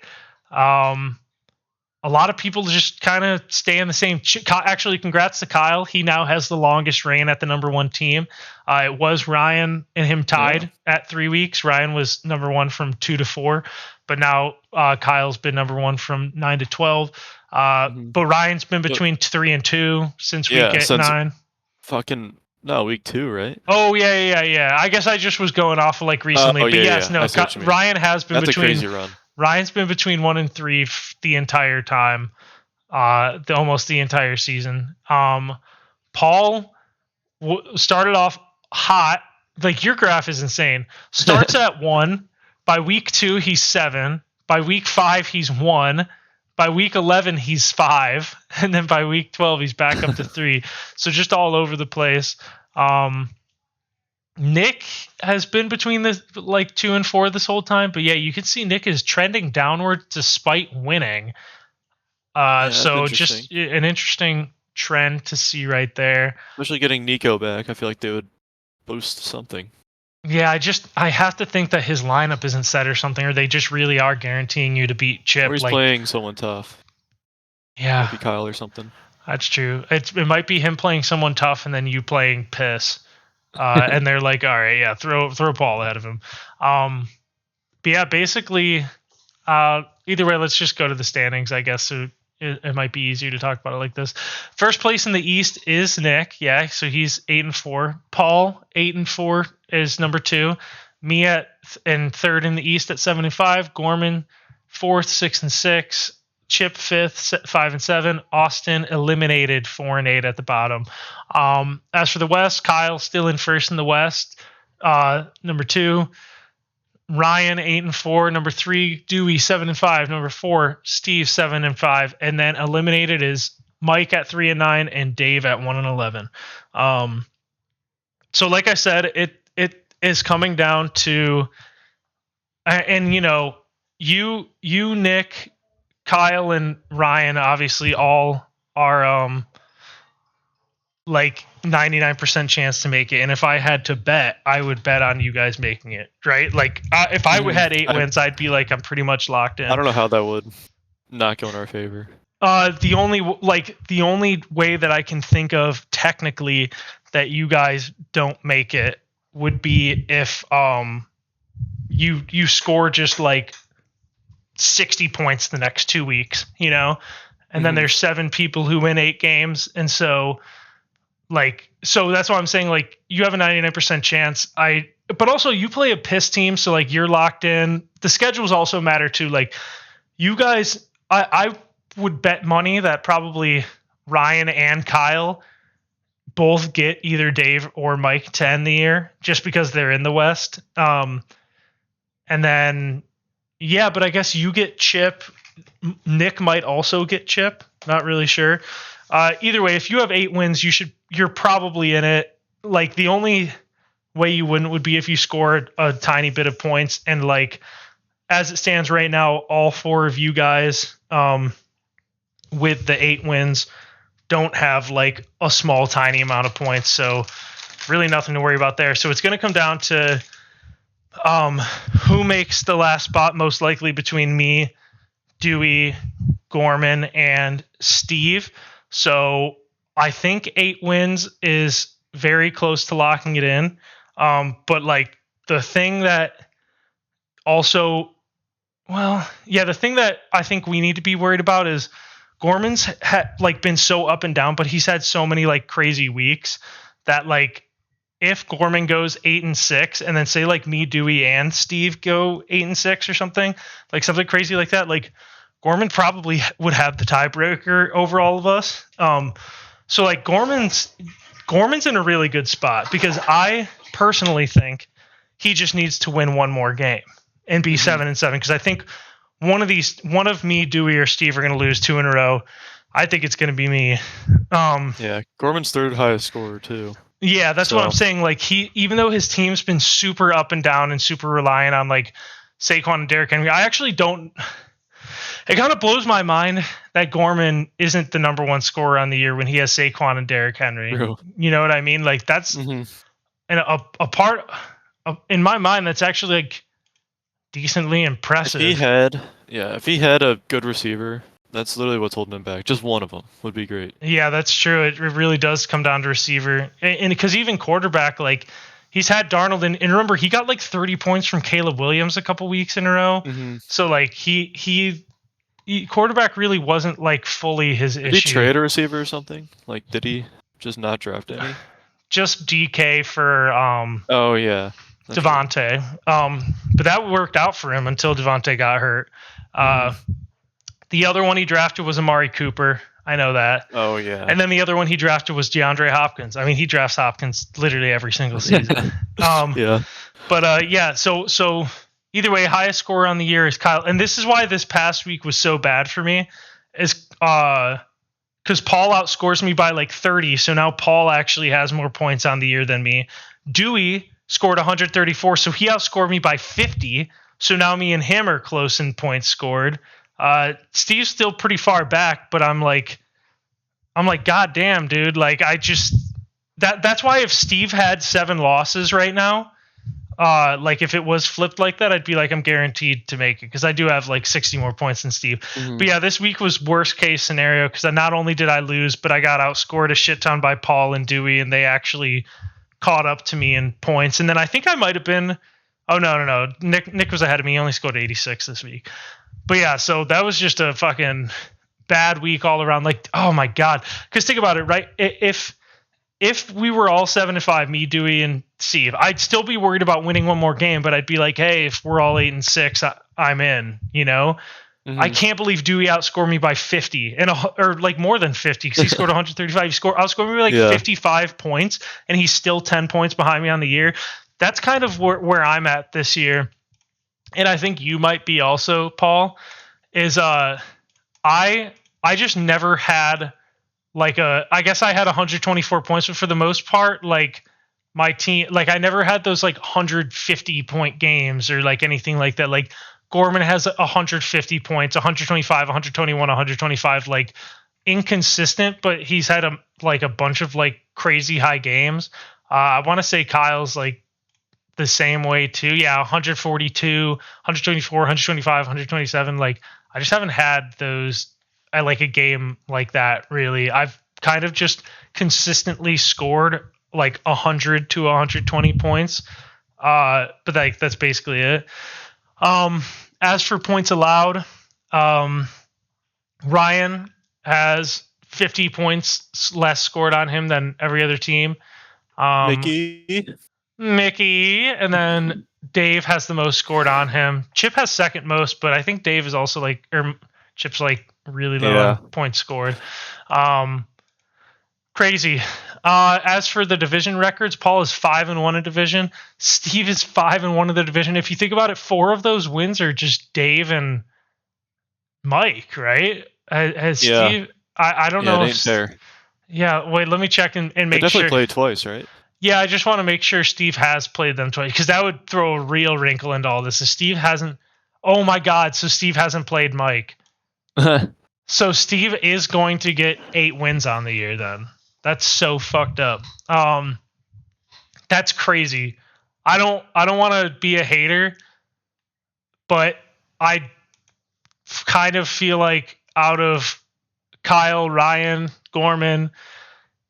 A lot of people just kind of stay in the same. Actually, congrats to Kyle. He now has the longest reign at the number 1 team. It was Ryan and him tied at 3 weeks. Ryan was number 1 from 2 to 4, but now Kyle's been number 1 from 9 to 12. But Ryan's been between 3 and 2 since week 9. Week 2, right? Oh yeah. I guess I just was going off of like recently, Ryan has been between. That's a crazy run. Ryan's been between 1 and 3 the entire time, almost the entire season. Paul started off hot. Like, your graph is insane. Starts at 1. By week 2, he's 7. By week 5, he's 1. By week 11, he's 5. And then by week 12, he's back up to 3. So just all over the place. Nick has been between the 2 and 4 this whole time, but yeah, you can see Nick is trending downward despite winning. So just an interesting trend to see right there. Especially getting Nico back, I feel like they would boost something. Yeah, I have to think that his lineup isn't set or something, or they just really are guaranteeing you to beat Chip. Or he's playing someone tough. Yeah, maybe Kyle or something. That's true. It might be him playing someone tough and then you playing piss. And they're like, all right, yeah, throw Paul ahead of him. But yeah, basically, either way, let's just go to the standings, I guess. So it might be easier to talk about it like this. First place in the East is Nick. Yeah, so he's 8-4. Paul 8-4 is number 2. Me in third in the East at 7-5. Gorman 4th, 6-6. Chip 5th, 5-7. Austin eliminated 4-8 at the bottom. As for the West, Kyle still in first in the West, number 2. Ryan 8-4, number 3. Dewey 7-5, number 4. Steve 7-5, and then eliminated is Mike at 3-9 and Dave at 1-11. So like I said, it is coming down to, and you Nick, Kyle and Ryan obviously all are like 99% chance to make it. And if I had to bet, I would bet on you guys making it, right? Like if I had 8 wins, I'd be like, I'm pretty much locked in. I don't know how that would not go in our favor. The only way that I can think of technically that you guys don't make it would be if you score just like 60 points the next 2 weeks, and then there's 7 people who win 8 games. And so that's why I'm saying, like, you have a 99% chance. but also you play a piss team, so like you're locked in. The schedules also matter too. Like you guys, I would bet money that probably Ryan and Kyle both get either Dave or Mike to end the year just because they're in the West. And then, yeah, but I guess you get Chip. Nick might also get Chip. Not really sure. Either way, if you have 8 wins, you're probably in it. Like the only way you wouldn't would be if you scored a tiny bit of points. And like as it stands right now, all 4 of you guys with the 8 wins don't have like a small tiny amount of points. So really nothing to worry about there. So it's going to come down to who makes the last spot most likely between me, Dewey, Gorman, and Steve. So I think 8 wins is very close to locking it in. But like the thing that also, the thing that I think we need to be worried about is Gorman's had like been so up and down, but he's had so many like crazy weeks that like if Gorman goes 8-6 and then say like me, Dewey, and Steve go 8-6 or something crazy like that, like Gorman probably would have the tiebreaker over all of us. So like Gorman's in a really good spot because I personally think he just needs to win one more game and be 7-7 because I think one of me, Dewey, or Steve are going to lose 2 in a row. I think it's going to be me. Yeah, Gorman's third highest scorer too. Yeah, that's what I'm saying. Like even though his team's been super up and down and super reliant on like Saquon and Derrick Henry, I actually don't. It kind of blows my mind that Gorman isn't the number 1 scorer on the year when he has Saquon and Derrick Henry. True. You know what I mean? Like that's and a part in my mind that's actually like decently impressive. If he had a good receiver, that's literally what's holding him back. Just one of them would be great. Yeah, that's true. It really does come down to receiver. And because even quarterback, like he's had Darnold and remember he got like 30 points from Caleb Williams a couple weeks in a row. So like he quarterback really wasn't like fully his issue. Did he trade a receiver or something? Like did he just not draft any? Just DK for oh yeah. Devontae. But that worked out for him until Devontae got hurt. The other one he drafted was Amari Cooper. I know that. Oh, yeah. And then the other one he drafted was DeAndre Hopkins. I mean, he drafts Hopkins literally every single season. Yeah. But so either way, highest scorer on the year is Kyle. And this is why this past week was so bad for me is because Paul outscores me by like 30. So now Paul actually has more points on the year than me. Dewey scored 134, so he outscored me by 50. So now me and him are close in points scored. Steve's still pretty far back, but I'm like, God damn, dude. Like that's why if Steve had 7 losses right now, like if it was flipped like that, I'd be like, I'm guaranteed to make it. Cause I do have like 60 more points than Steve. But yeah, this week was worst case scenario. Cause not only did I lose, but I got outscored a shit ton by Paul and Dewey, and they actually caught up to me in points. And then I think I might've been, oh no. Nick was ahead of me. He only scored 86 this week. But yeah, so that was just a fucking bad week all around. Like, oh my God. Because think about it, right? If we were all 7-5, me, Dewey, and Steve, I'd still be worried about winning one more game, but I'd be like, hey, if we're all 8-6, I'm in, you know? I can't believe Dewey outscored me by 50 or like more than 50 because he scored 135. He outscored me by like 55 points, and he's still 10 points behind me on the year. That's kind of where I'm at this year. And I think you might be also, Paul, is I just never had like I guess I had 124 points, but for the most part, like my team, like I never had those like 150 point games or like anything like that. Like Gorman has 150 points, 125, 121, 125, like inconsistent, but he's had a bunch of like crazy high games. I want to say Kyle's like the same way too. Yeah, 142, 124, 125, 127. Like I just haven't had those. I like a game like that really. I've kind of just consistently scored like 100 to 120 points. But like that's basically it. As for points allowed, Ryan has 50 points less scored on him than every other team. Mickey. Mickey, and then Dave has the most scored on him. Chip has second most, but I think Dave is also Chip's like really low on points scored. Crazy. As for the division records, Paul is 5-1 in division. Steve is 5-1 in the division. If you think about it, 4 of those wins are just Dave and Mike, right? Has Steve? I don't know. It ain't fair. Yeah, wait. Let me check and make they definitely sure. Played twice, right? Yeah, I just want to make sure Steve has played them twice because that would throw a real wrinkle into all this. If Steve hasn't, oh my God! So Steve hasn't played Mike. So Steve is going to get 8 wins on the year. Then that's so fucked up. That's crazy. I don't want to be a hater, but I kind of feel like out of Kyle, Ryan, Gorman,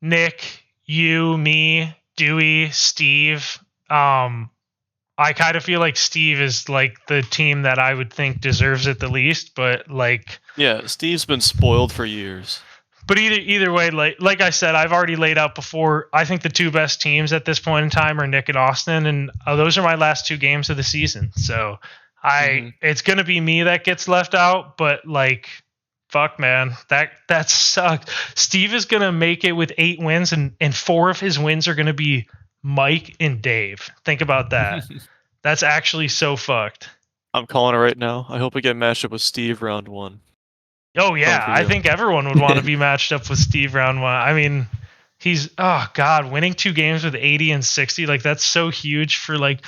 Nick, you, me, Dewey, Steve, I kind of feel like Steve is like the team that I would think deserves it the least, but like yeah, Steve's been spoiled for years. But either way, like I said, I've already laid out before. I think the 2 best teams at this point in time are Nick and Austin, and those are my last 2 games of the season. So it's gonna be me that gets left out, but like, fuck, man, that sucked. Steve is gonna make it with 8 wins, and 4 of his wins are gonna be Mike and Dave. Think about that. That's actually so fucked. I'm calling it right now. I hope we get matched up with Steve round 1. Oh yeah, I think everyone would want to be matched up with Steve round 1. I mean, he's winning 2 games with 80 and 60, like that's so huge for like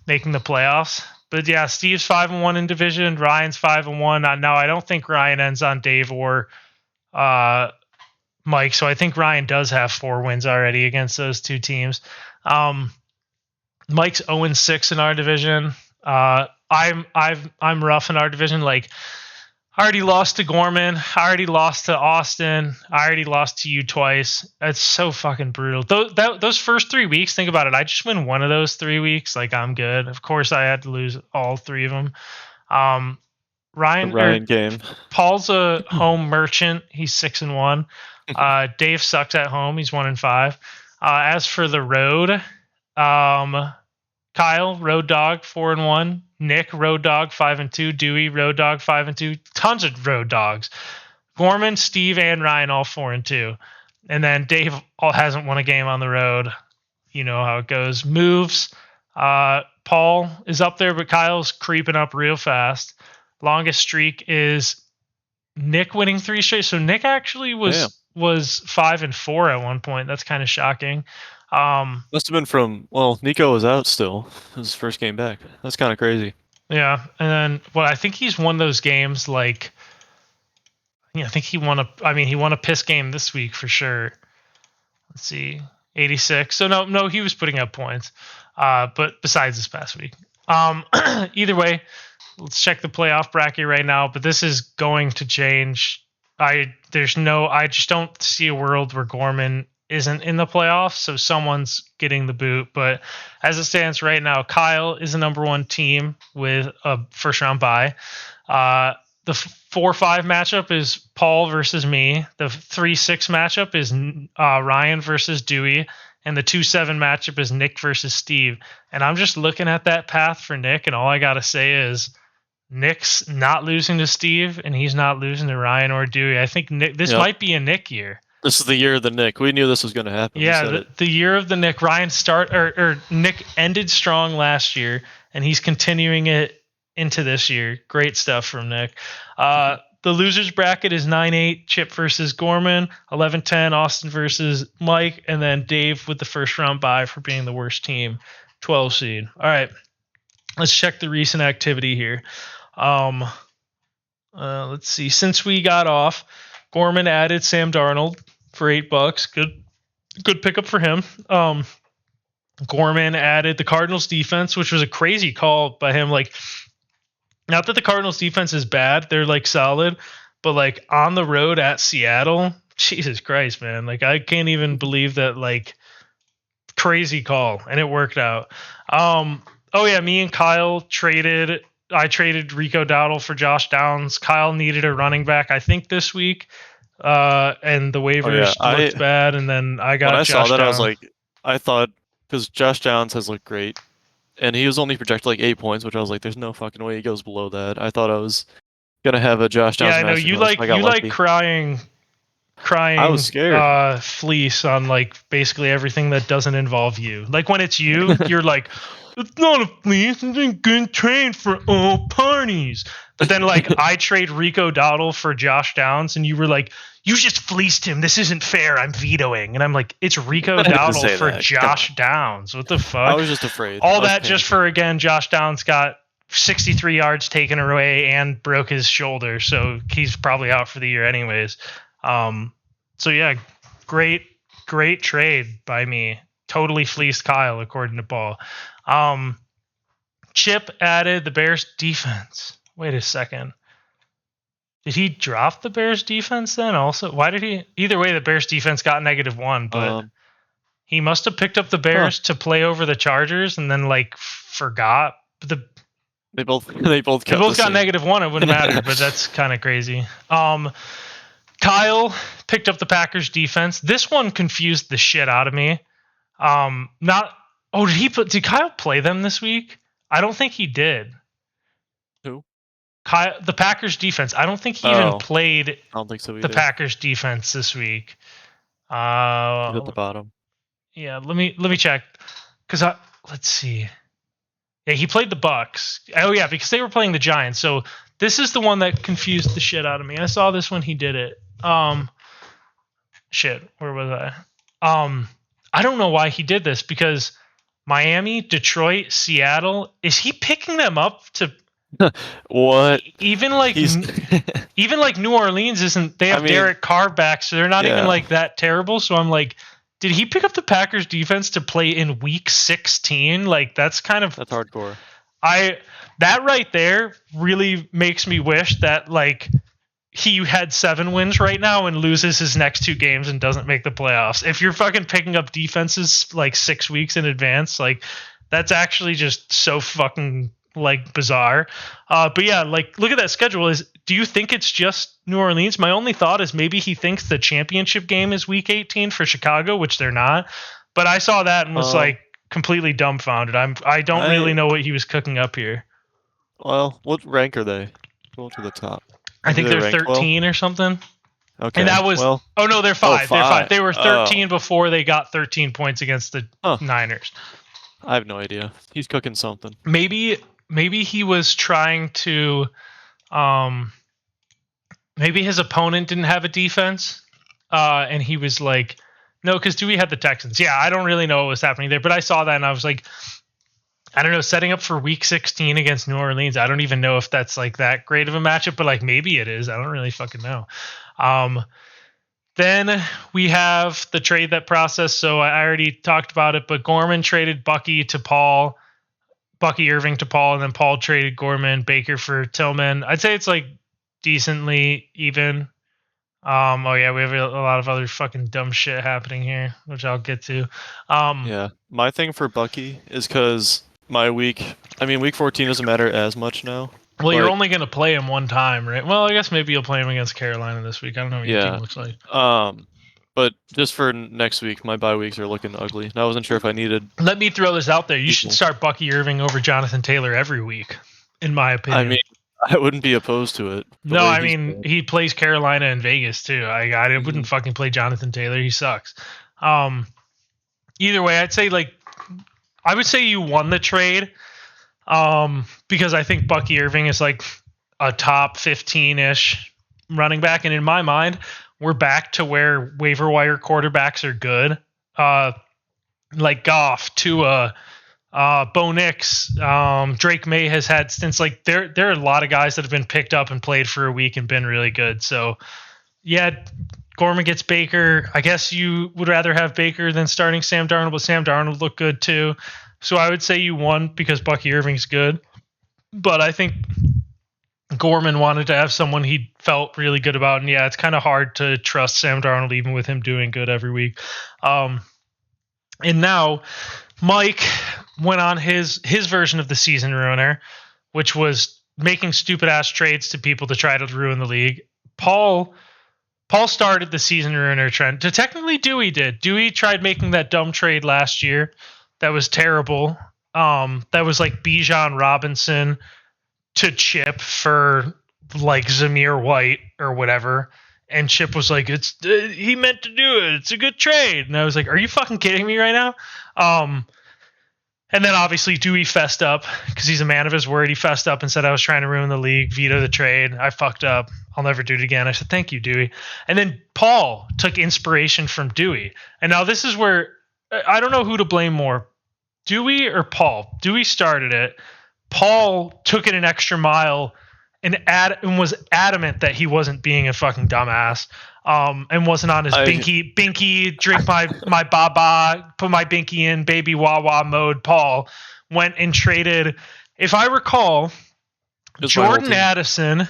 making the playoffs. But yeah, Steve's 5-1 in division, Ryan's 5-1. Now I don't think Ryan ends on Dave or Mike, so I think Ryan does have 4 wins already against those 2 teams. Mike's 0-6 in our division. I'm rough in our division. Like, I already lost to Gorman. I already lost to Austin. I already lost to you twice. It's so fucking brutal. Those first 3 weeks, think about it. I just win one of those 3 weeks. Like, I'm good. Of course, I had to lose all 3 of them. Ryan game. Paul's a home merchant. He's 6-1. Dave sucks at home. He's 1-5. As for the road, Kyle, road dog, 4-1. Nick, road dog, 5-2. Dewey, road dog, 5-2. Tons of road dogs. Gorman, Steve, and Ryan, all 4-2. And then Dave hasn't won a game on the road. You know how it goes. Moves. Paul is up there, but Kyle's creeping up real fast. Longest streak is Nick winning 3 straight. So Nick actually was 5-4 at one point. That's kind of shocking. Must have been from, Nico was out still. It was his first game back. That's kind of crazy. Yeah, and then I think he's won those games like, I think he won a piss game this week for sure. Let's see, 86. So no, he was putting up points. But besides this past week, either way, let's check the playoff bracket right now. But this is going to change. I just don't see a world where Gorman isn't in the playoffs, so someone's getting the boot. But as it stands right now, Kyle is the number 1 team with a first round bye. The 4-5 matchup is Paul versus me. The 3-6 matchup is Ryan versus Dewey. And the 2-7 matchup is Nick versus Steve. And I'm just looking at that path for Nick, and all I got to say is Nick's not losing to Steve, and he's not losing to Ryan or Dewey. I think this might be a Nick year. This is the year of the Nick. We knew this was going to happen. Yeah, the year of the Nick. Ryan Nick ended strong last year, and he's continuing it into this year. Great stuff from Nick. The losers bracket is 9-8, Chip versus Gorman, 11-10, Austin versus Mike, and then Dave with the first round bye for being the worst team, 12 seed. All right, let's check the recent activity here. Let's see. Since we got off, Gorman added Sam Darnold for $8. Good pickup for him. Gorman added the Cardinals defense, which was a crazy call by him. Like, not that the Cardinals defense is bad, they're like solid, but like on the road at Seattle, Jesus Christ, man. Like, I can't even believe that, like, crazy call, and it worked out. Me and Kyle traded. I traded Rico Dowdle for Josh Downs. Kyle needed a running back, I think, this week. And the waivers looked bad, and then I got Josh Downs. I saw that, I was like, I thought because Josh Downs has looked great, and he was only projected like 8 points, which I was like, there's no fucking way he goes below that. I thought I was gonna have a Josh Yeah, Downs I know masterclass. I got you like lucky. crying I was scared. fleece on like basically everything that doesn't involve you. Like when it's you, you're like, it's not a fleece, it's a good trade for all parties. But then like I trade Rico Dowdle for Josh Downs, and you were like, you just fleeced him. This isn't fair. I'm vetoing. And I'm like, it's Rico I didn't Dowdle say for that. Come Josh Downs. What the I fuck? was just afraid. All I was that just panicking. for again, Josh Downs got 63 yards taken away and broke his shoulder, so he's probably out for the year anyways. So yeah, great trade by me. Totally fleeced Kyle, according to Paul. Chip added the Bears defense. Wait a second. Did he drop the Bears defense then also? Why did he? Either way, the Bears defense got -1, but he must have picked up the Bears to play over the Chargers and then like forgot. They both got -1. It wouldn't matter, but that's kind of crazy. Kyle picked up the Packers defense. This one confused the shit out of me. Did Kyle play them this week? I don't think he did. Who? Kyle, the Packers defense. I don't think he even played I don't think so either. the Packers defense this week. He's at the bottom. Yeah, let me check. Let's see. Yeah, he played the Bucks. Oh yeah, because they were playing the Giants. So this is the one that confused the shit out of me. I saw this when he did it. Shit, where was I? I don't know why he did this, because Miami, Detroit, Seattle, is he picking them up to what? Even like New Orleans isn't. They have Derek Carr back, so they're not even like that terrible. So I'm like, did he pick up the Packers defense to play in week 16? Like that's hardcore. That right there really makes me wish that like he had 7 wins right now and loses his next 2 games and doesn't make the playoffs. If you're fucking picking up defenses like 6 weeks in advance, like that's actually just so fucking like bizarre. But yeah, like look at that schedule. Do you think it's just New Orleans? My only thought is maybe he thinks the championship game is week 18 for Chicago, which they're not. But I saw that and was like completely dumbfounded. I don't really know what he was cooking up here. Well, what rank are they? Go to the top. I think they're 13 or something. Okay. And that was they're 5. They're 5. They were 13 before they got 13 points against the Niners. I have no idea. He's cooking something. Maybe he was trying to maybe his opponent didn't have a defense. And he was like, no, because Dewey had the Texans. Yeah, I don't really know what was happening there, but I saw that and I was like, I don't know, setting up for week 16 against New Orleans. I don't even know if that's like that great of a matchup, but like maybe it is. I don't really fucking know. Then we have the trade that process. So I already talked about it, but Gorman traded Bucky Irving to Paul, and then Paul traded Gorman, Baker for Tillman. I'd say it's like decently even. We have a lot of other fucking dumb shit happening here, which I'll get to. Yeah, my thing for Bucky is because week 14 doesn't matter as much now. Well, you're only going to play him one time, right? Well, I guess maybe you'll play him against Carolina this week. I don't know what your team looks like. But just for next week, my bye weeks are looking ugly. And I wasn't sure if I needed... Let me throw this out there. You should start Bucky Irving over Jonathan Taylor every week, in my opinion. I mean, I wouldn't be opposed to it. No, I mean, he plays Carolina and Vegas, too. I wouldn't fucking play Jonathan Taylor. He sucks. Either way, I would say you won the trade. Because I think Bucky Irving is like a top 15-ish running back. And in my mind, we're back to where waiver wire quarterbacks are good. Like Goff, Tua, Bo Nix, Drake May has had stints. Like there are a lot of guys that have been picked up and played for a week and been really good. So yeah, Gorman gets Baker. I guess you would rather have Baker than starting Sam Darnold, but Sam Darnold looked good too. So I would say you won because Bucky Irving's good. But I think Gorman wanted to have someone he felt really good about. And yeah, it's kind of hard to trust Sam Darnold even with him doing good every week. And now Mike went on his version of the season ruiner, which was making stupid ass trades to people to try to ruin the league. Paul started the season ruiner trend. Technically Dewey did. Dewey tried making that dumb trade last year that was terrible. That was like Bijan Robinson to Chip for like Zamir White or whatever. And Chip was like, he meant to do it. It's a good trade. And I was like, are you fucking kidding me right now? And then obviously Dewey fessed up because he's a man of his word. He fessed up and said I was trying to ruin the league, veto the trade. I fucked up. I'll never do it again. I said, thank you, Dewey. And then Paul took inspiration from Dewey. And now this is where I don't know who to blame more, Dewey or Paul. Dewey started it. Paul took it an extra mile and was adamant that he wasn't being a fucking dumbass. And wasn't on his binky, drink my baba, put my binky in, baby wah mode. Paul went and traded, if I recall, Jordan Addison.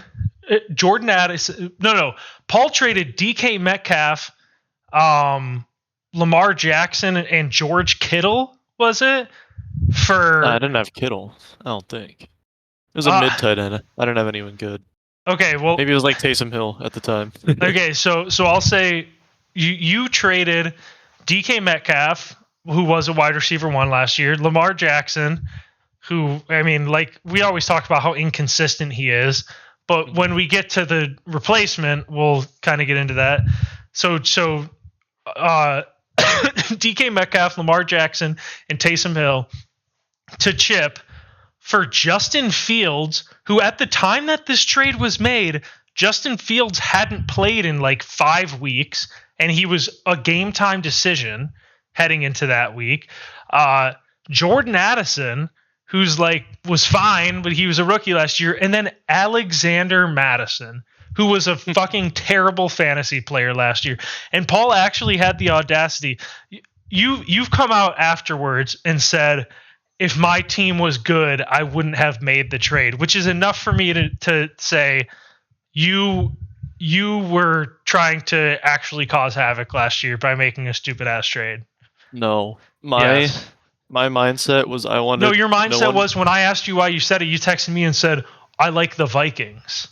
No. Paul traded DK Metcalf, Lamar Jackson, and George Kittle, was it? I didn't have Kittle, I don't think. It was a mid-tight end. I didn't have anyone good. Okay, well, maybe it was like Taysom Hill at the time. Okay, so I'll say you traded DK Metcalf, who was a wide receiver 1 last year, Lamar Jackson, who, I mean, like we always talk about how inconsistent he is, but when we get to the replacement, we'll kind of get into that. So DK Metcalf, Lamar Jackson, and Taysom Hill to Chip for Justin Fields, who at the time that this trade was made, Justin Fields hadn't played in like 5 weeks, and he was a game time decision heading into that week. Jordan Addison, who's like was fine, but he was a rookie last year, and then Alexander Madison, who was a fucking terrible fantasy player last year. And Paul actually had the audacity. You've come out afterwards and said, if my team was good, I wouldn't have made the trade, which is enough for me to say you were trying to actually cause havoc last year by making a stupid ass trade. No, my mindset was I wanted. No, your mindset was when I asked you why you said it, you texted me and said, I like the Vikings.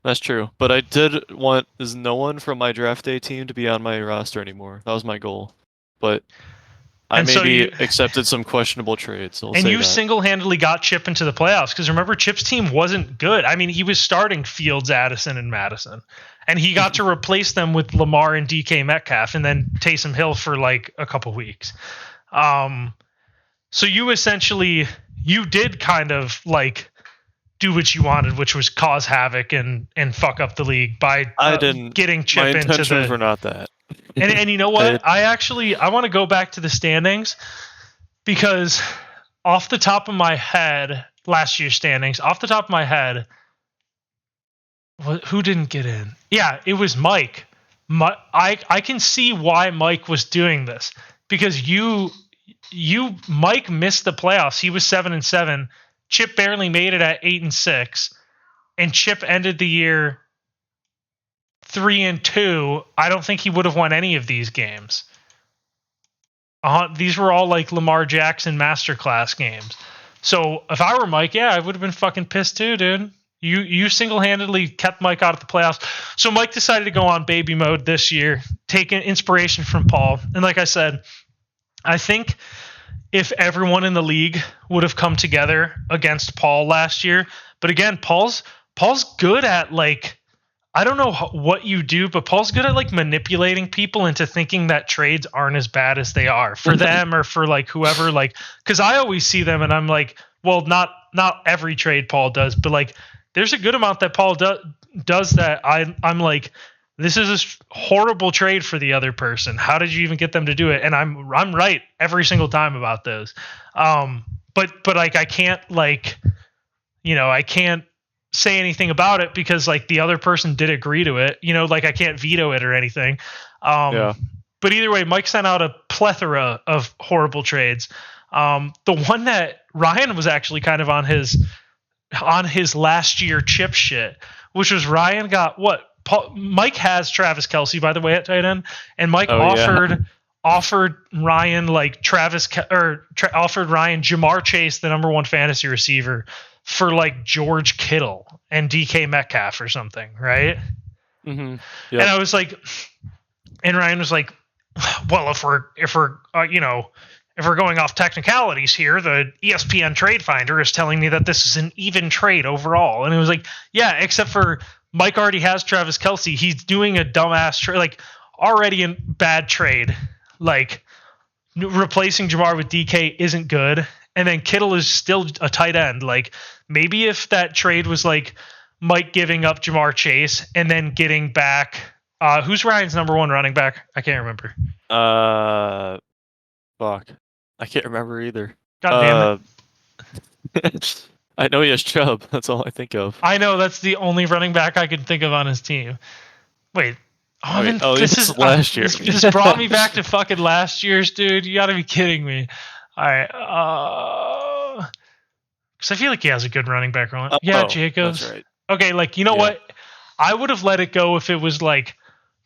That's true, but I did want no one from my draft day team to be on my roster anymore. That was my goal, but I accepted some questionable trades. So you single-handedly got Chip into the playoffs because remember, Chip's team wasn't good. I mean, he was starting Fields, Addison, and Madison, and he got to replace them with Lamar and DK Metcalf, and then Taysom Hill for like a couple weeks. So you did kind of like do what you wanted, which was cause havoc and fuck up the league by getting Chip into the. My intentions were not that. And you know what? I want to go back to the standings because off the top of my head, last year's standings, off the top of my head, who didn't get in? Yeah, it was Mike. I can see why Mike was doing this because Mike missed the playoffs. He was 7-7. Chip barely made it at 8-6, and Chip ended the year 3-2. I don't think he would have won any of these games. These were all like Lamar Jackson masterclass games. So if I were Mike, yeah, I would have been fucking pissed too, dude. You single-handedly kept Mike out of the playoffs. So Mike decided to go on baby mode this year, taking inspiration from Paul. And like I said, I think if everyone in the league would have come together against Paul last year, but again, Paul's good at like, I don't know what you do, but Paul's good at like manipulating people into thinking that trades aren't as bad as they are for them or for like whoever, like, cause I always see them and I'm like, well, not every trade Paul does, but like there's a good amount that Paul does that I'm like, this is a horrible trade for the other person. How did you even get them to do it? And I'm right every single time about those. But like I can't like, I can't say anything about it because like the other person did agree to it. Like I can't veto it or anything. But either way, Mike sent out a plethora of horrible trades. The one that Ryan was actually kind of on his last year Chip shit, which was Ryan got what? Mike has Travis Kelce, by the way, at tight end, and Mike offered Ryan like offered Ryan Jamar Chase, the number 1 fantasy receiver, for like George Kittle and DK Metcalf or something, right? Mm-hmm. Yep. And I was like, and Ryan was like, well, if we're if we're going off technicalities here, the ESPN Trade Finder is telling me that this is an even trade overall. And it was like, yeah, except for Mike already has Travis Kelce. He's doing a dumbass trade, like already a bad trade. Like replacing Jamar with DK isn't good. And then Kittle is still a tight end. Like maybe if that trade was like Mike giving up Jamar Chase and then getting back, who's Ryan's number one running back? I can't remember. Fuck. I can't remember either. God damn it. I know he has Chubb. That's all I think of. I know that's the only running back I could think of on his team. Wait. This is last year. This brought me back to fucking last year's, dude. You gotta be kidding me. All right. Because I feel like he has a good running back on. Yeah, Jacobs. That's right. Okay, like, you know what? I would have let it go if it was like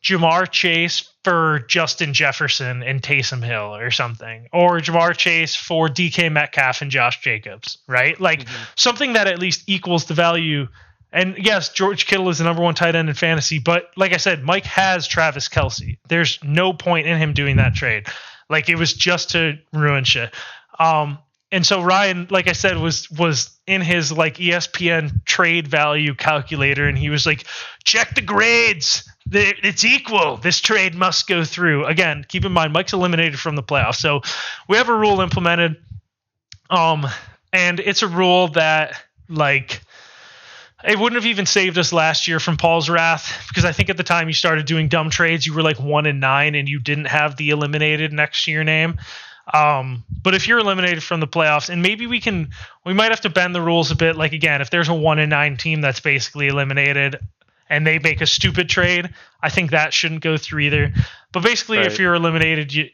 Jamar Chase for Justin Jefferson and Taysom Hill or something, or Jamar Chase for DK Metcalf and Josh Jacobs, right? Like something that at least equals the value. And yes, George Kittle is the number one tight end in fantasy, but like I said, Mike has Travis Kelce. There's no point in him doing that trade. Like it was just to ruin shit. And so Ryan, like I said, was in his like ESPN trade value calculator, and he was like, check the grades. It's equal. This trade must go through. Again, keep in mind, Mike's eliminated from the playoffs. So we have a rule implemented. And it's a rule that like it wouldn't have even saved us last year from Paul's wrath, because I think at the time you started doing dumb trades, you were like 1-9 and you didn't have the eliminated next to your name. But if you're eliminated from the playoffs, and maybe we might have to bend the rules a bit. Like again, if there's a 1-9 team that's basically eliminated and they make a stupid trade, I think that shouldn't go through either. But basically, if you're eliminated, you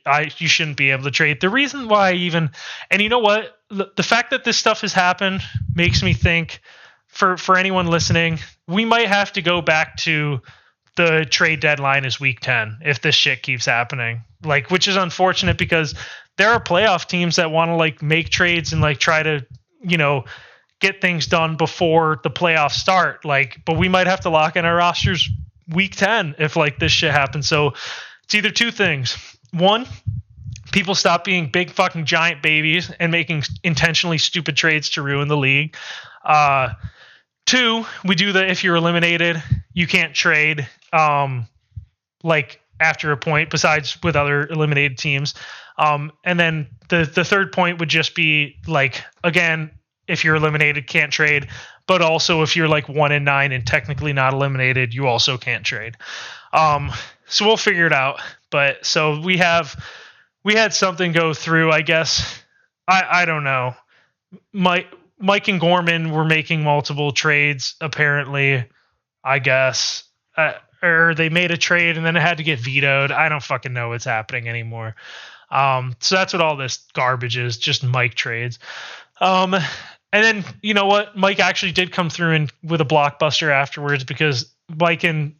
shouldn't be able to trade. The reason why and you know what, the fact that this stuff has happened makes me think for anyone listening, we might have to go back to the trade deadline is week 10 if this shit keeps happening. Like, which is unfortunate because there are playoff teams that want to like make trades and like try to, get things done before the playoffs start. Like, but we might have to lock in our rosters week 10 if like this shit happens. So it's either two things. One, people stop being big fucking giant babies and making intentionally stupid trades to ruin the league. Two, we do the if you're eliminated, you can't trade like after a point besides with other eliminated teams. And then the third point would just be like, again, if you're eliminated, can't trade. But also if you're like 1-9 and technically not eliminated, you also can't trade. So we'll figure it out. But so we had something go through, I guess. I don't know. Mike and Gorman were making multiple trades, apparently, I guess. Or they made a trade and then it had to get vetoed. I don't fucking know what's happening anymore. So that's what all this garbage is, just Mike trades. And then, you know what? Mike actually did come through with a blockbuster afterwards because Mike and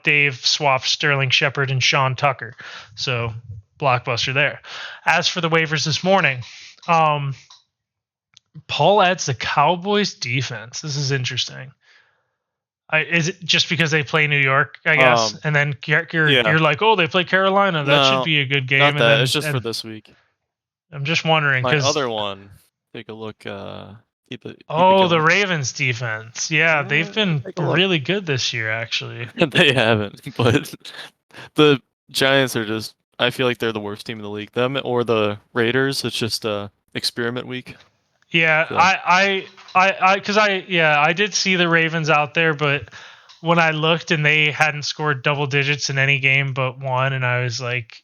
Dave swapped Sterling Shepard and Sean Tucker. So blockbuster there. As for the waivers this morning, Paul adds the Cowboys defense. This is interesting. Is it just because they play New York, I guess? And then you're like, oh, they play Carolina. That should be a good game. Not that. It's just for this week. I'm just wondering. My other one, take a look. Keep it the Ravens defense. Yeah, they've been really good this year, actually. They haven't, but the Giants are just, I feel like they're the worst team in the league. Them or the Raiders, it's just experiment week. Yeah, so. I did see the Ravens out there, but when I looked and they hadn't scored double digits in any game but one, and I was like,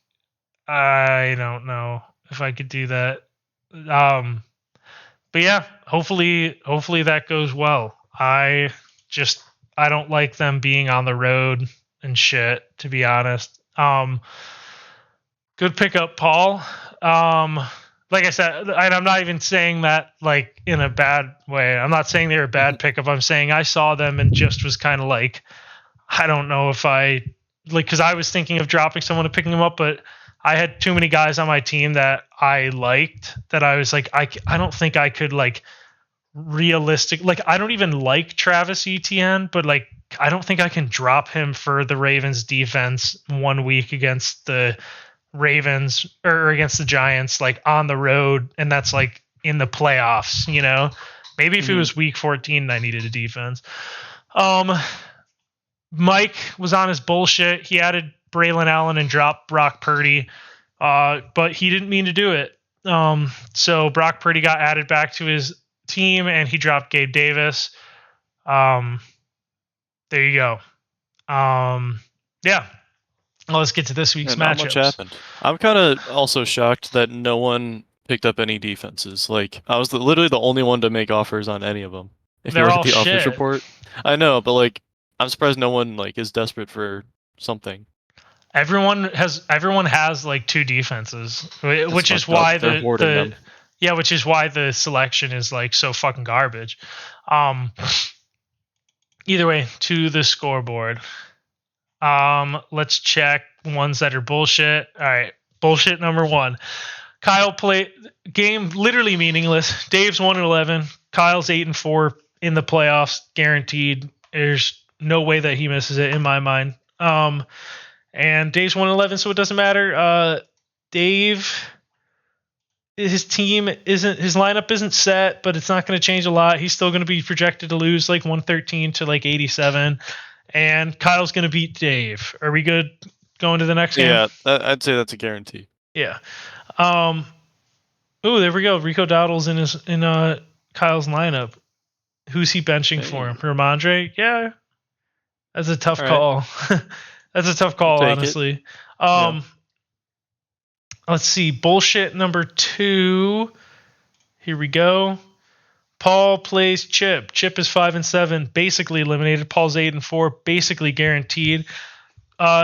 I don't know if I could do that. But yeah, hopefully that goes well. I don't like them being on the road and shit, to be honest. Good pickup, Paul. Like I said, and I'm not even saying that like in a bad way. I'm not saying they're a bad pickup. I'm saying I saw them and just was kind of like, I don't know if I like, because I was thinking of dropping someone and picking them up, but I had too many guys on my team that I liked that I was like, I don't think I could like realistic. Like, I don't even like Travis Etienne, but like, I don't think I can drop him for the Ravens defense 1 week against the Ravens or against the Giants like on the road, and that's like in the playoffs, you know. Maybe if it was week 14 and I needed a defense. Mike was on his bullshit. He added Braylon Allen and dropped Brock Purdy, but he didn't mean to do it. So Brock Purdy got added back to his team, and he dropped Gabe Davis. There you go. Yeah. Well, let's get to this week's matchups. Not much happened. I'm kind of also shocked that no one picked up any defenses. Like, I was literally the only one to make offers on any of them. If They're you look all at the offers shit. report, I know, but like, I'm surprised no one like is desperate for something. Everyone has like 2 defenses, which is why which is why the selection is like so fucking garbage. Either way, to the scoreboard. Let's check ones that are bullshit. All right, bullshit number 1. Kyle played game literally meaningless. Dave's 1-11. Kyle's 8-4 in the playoffs, guaranteed. There's no way that he misses it in my mind. And Dave's 1-11, so it doesn't matter. Dave, his lineup isn't set, but it's not going to change a lot. He's still going to be projected to lose like 113 to like 87. And Kyle's going to beat Dave. Are we good going to the next game? Yeah, I'd say that's a guarantee. Yeah. Oh, there we go. Rico Dowdle's in Kyle's lineup. Who's he benching for him? Ramondre? Yeah. That's a tough call. That's a tough call, honestly. Let's see. Bullshit number 2. Here we go. Paul plays Chip. Chip is 5-7, basically eliminated. Paul's 8-4, basically guaranteed.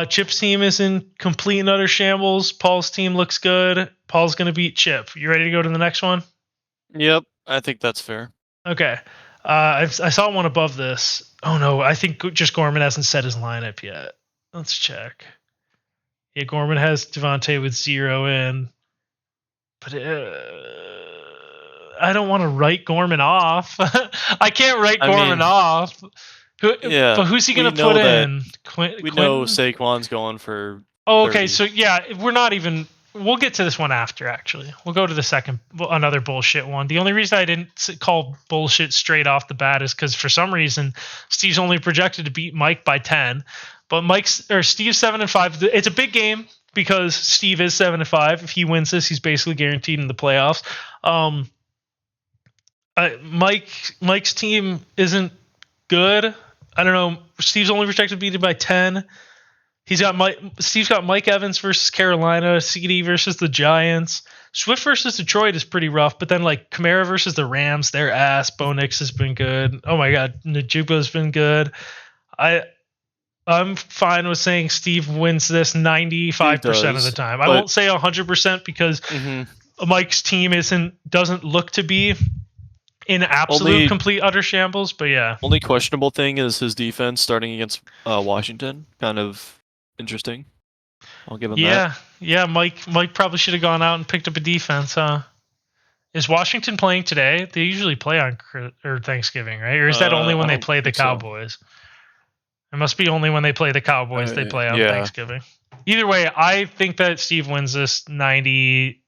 Chip's team is in complete and utter shambles. Paul's team looks good. Paul's going to beat Chip. You ready to go to the next one? Yep, I think that's fair. Okay. I saw one above this. Oh, no. I think just Gorman hasn't set his lineup yet. Let's check. Yeah, Gorman has Devontae with 0 in. But I don't want to write Gorman off. I can't write Gorman off. But who's he going to put in? We know Saquon's going for 30. Okay, so yeah, we're not even... We'll get to this one after, actually. We'll go to the second, another bullshit one. The only reason I didn't call bullshit straight off the bat is because for some reason, Steve's only projected to beat Mike by 10. But Steve's 7-5. It's a big game because Steve is 7-5. If he wins this, he's basically guaranteed in the playoffs. Mike's team isn't good. I don't know. Steve's only projected to beat it by 10. Steve's got Mike Evans versus Carolina, CD versus the Giants. Swift versus Detroit is pretty rough, but then like Kamara versus the Rams, their ass. Bo Nix has been good. Oh my God, Njoku's been good. I'm fine with saying Steve wins this 95% of the time. I won't say 100% because Mike's team doesn't look to be in absolute complete utter shambles, but yeah. Only questionable thing is his defense starting against Washington. Kind of interesting. I'll give him that. Yeah. Mike probably should have gone out and picked up a defense, huh? Is Washington playing today? They usually play on Thanksgiving, right? Or is that only when they play the Cowboys? So. It must be only when they play the Cowboys they play on Thanksgiving. Either way, I think that Steve wins this 98%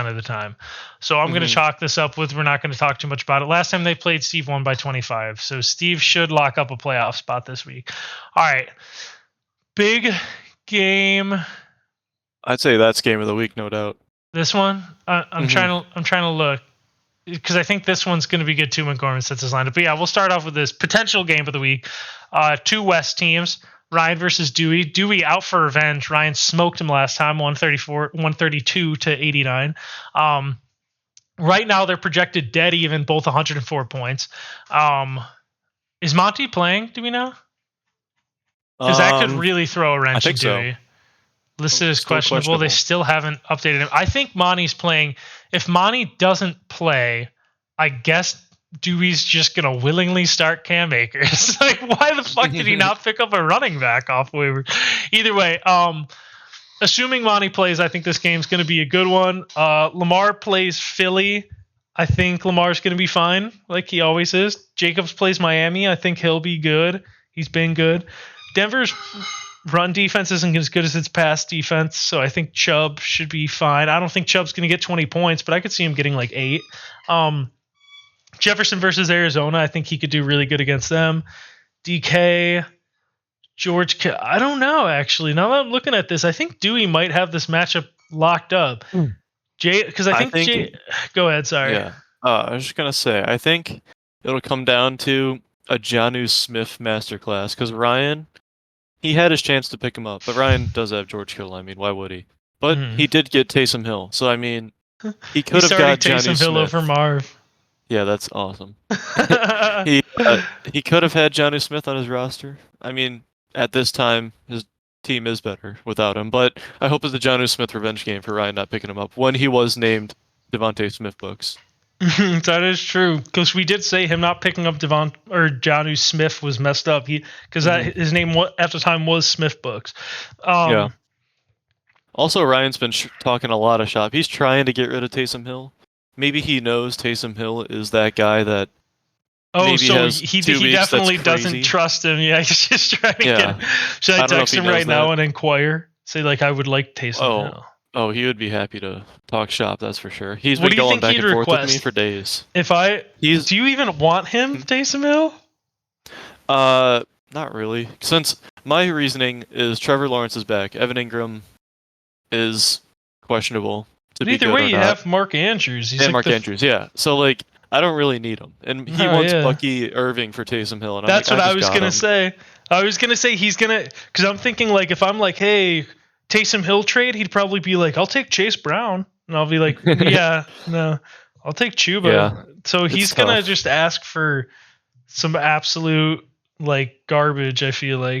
of the time. So I'm going to chalk this up with we're not going to talk too much about it. Last time they played, Steve won by 25. So Steve should lock up a playoff spot this week. All right. Big game. I'd say that's game of the week, no doubt. This one? I'm trying to look. Because I think this one's going to be good too when Gorman sets his lineup. But yeah, we'll start off with this potential game of the week. 2 West teams, Ryan versus Dewey. Dewey out for revenge. Ryan smoked him last time, 132 to 89. Right now they're projected dead even, both 104 points. Is Monty playing? Do we know? Because that could really throw a wrench in Dewey. So. Listed as questionable. They still haven't updated him. I think Monty's playing. If Monty doesn't play, I guess Dewey's just going to willingly start Cam Akers. Like, why the fuck did he not pick up a running back off waiver? Either way, assuming Monty plays, I think this game's going to be a good one. Lamar plays Philly. I think Lamar's going to be fine, like he always is. Jacobs plays Miami. I think he'll be good. He's been good. Denver's run defense isn't as good as its pass defense, so I think Chubb should be fine. I don't think Chubb's going to get 20 points, but I could see him getting like 8. Jefferson versus Arizona, I think he could do really good against them. DK, George, I don't know, actually. Now that I'm looking at this, I think Dewey might have this matchup locked up. Because I think go ahead, sorry. Yeah. I was just going to say, I think it'll come down to a Jonnu Smith masterclass, because Ryan, he had his chance to pick him up, but Ryan does have George Kittle. I mean, why would he? But he did get Taysom Hill, so I mean, he could have got Taysom Hill over Marv. Yeah, that's awesome. he could have had Jonnu Smith on his roster. I mean, at this time, his team is better without him, but I hope it's the Jonnu Smith revenge game for Ryan not picking him up when he was named Devontae Smith books. That is true, because we did say him not picking up Jonnu Smith was messed up. Because his name at the time was Smith Books. Yeah. Also, Ryan's been talking a lot of shop. He's trying to get rid of Taysom Hill. Maybe he knows Taysom Hill is that guy that. Oh, so he definitely doesn't trust him. Yeah, he's just trying to get him. Should I text him right now and inquire? Say I would like Taysom Hill. Oh, he would be happy to talk shop, that's for sure. He's been going back and forth with me for days. Do you even want him, Taysom Hill? Not really. Since my reasoning is Trevor Lawrence is back, Evan Ingram is questionable. Either way, you have Mark Andrews. Mark Andrews, yeah. So I don't really need him, and he wants Bucky Irving for Taysom Hill. And that's what I was gonna say. I was gonna say he's gonna, because I'm thinking if I'm hey, Taysom Hill trade, he'd probably be I'll take Chase Brown, and I'll be yeah, no, I'll take Chuba. Yeah, so he's gonna just ask for some absolute garbage. I feel yeah,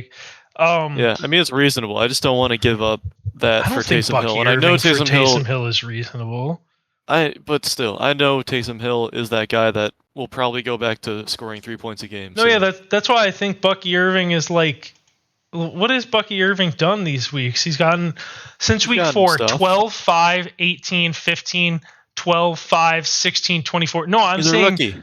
I mean it's reasonable. I just don't want to give up that for Taysom Hill, and I know Taysom Hill is reasonable. But still, I know Taysom Hill is that guy that will probably go back to scoring 3 points a game. No, so. Yeah, that's why I think Bucky Irving is what has Bucky Irving done these weeks? He's gotten, since week 4, 12, 5, 18, 15, 12, 5, 16, 24. No, I'm saying, a rookie.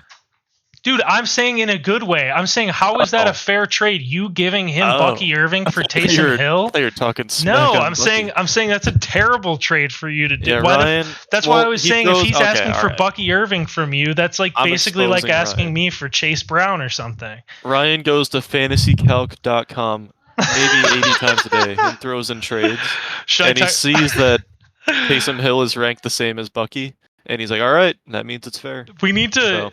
Dude, I'm saying in a good way. I'm saying, how is that a fair trade? You giving him Bucky Irving for Taysom Hill? I thought you were talking smack. No, I'm saying that's a terrible trade for you to do. Yeah, Ryan, that's why I was saying if he's asking for Bucky Irving from you, that's basically asking me for Chase Brown or something. Ryan goes to fantasycalc.com maybe 80 times a day and throws in trades, he sees that Taysom Hill is ranked the same as Bucky. And he's all right, that means it's fair. We need to,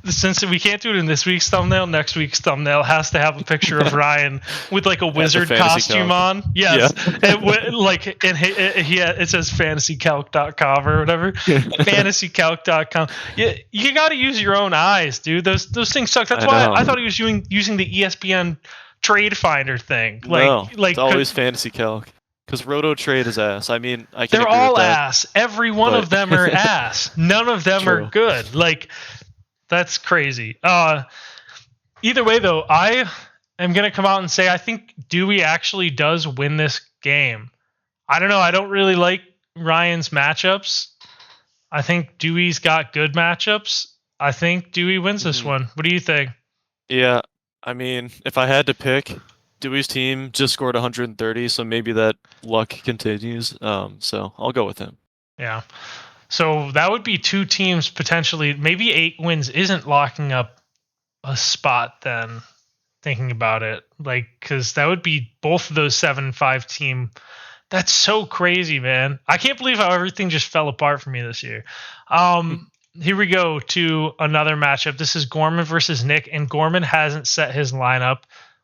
since we can't do it in this week's thumbnail, nenext week's thumbnail has to have a picture of Ryan with a wizard costume on. Yes. Yeah. It says fantasycalc.com or whatever. fantasycalc.com. Yeah, you got to use your own eyes, dude. Those things suck. That's why I thought he was using the ESPN trade finder thing. It's always Fantasy Calc. Because Roto Trade is ass. I mean, they're all ass. Every one of them are ass. None of them are good. That's crazy. Either way, though, I am going to come out and say I think Dewey actually does win this game. I don't know. I don't really like Ryan's matchups. I think Dewey's got good matchups. I think Dewey wins this one. What do you think? Yeah. I mean, if I had to pick, Dewey's team just scored 130, so maybe that luck continues. So I'll go with him. Yeah. So that would be 2 teams potentially. Maybe 8 wins isn't locking up a spot then, thinking about it. Because that would be both of those 7-5 team. That's so crazy, man. I can't believe how everything just fell apart for me this year. Here we go to another matchup. This is Gorman versus Nick, and Gorman hasn't set his lineup.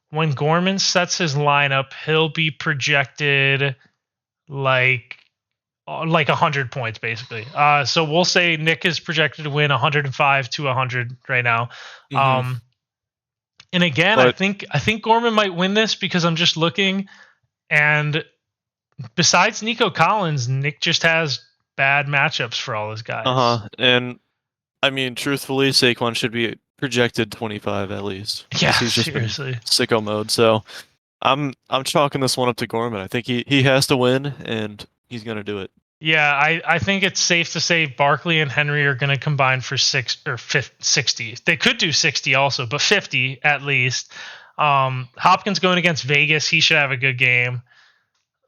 When Gorman sets his lineup, he'll be projected 100 points, basically. So we'll say Nick is projected to win 105 to 100 right now. And again, I think Gorman might win this because I'm just looking, and besides Nico Collins, Nick just has bad matchups for all his guys. And I mean, truthfully, Saquon should be projected 25 at least. Yeah, he's just seriously. Sicko mode. So I'm chalking this one up to Gorman. I think he has to win, and he's gonna do it. Yeah, I think it's safe to say Barkley and Henry are going to combine for 60. They could do 60 also, but 50 at least. Hopkins going against Vegas, he should have a good game.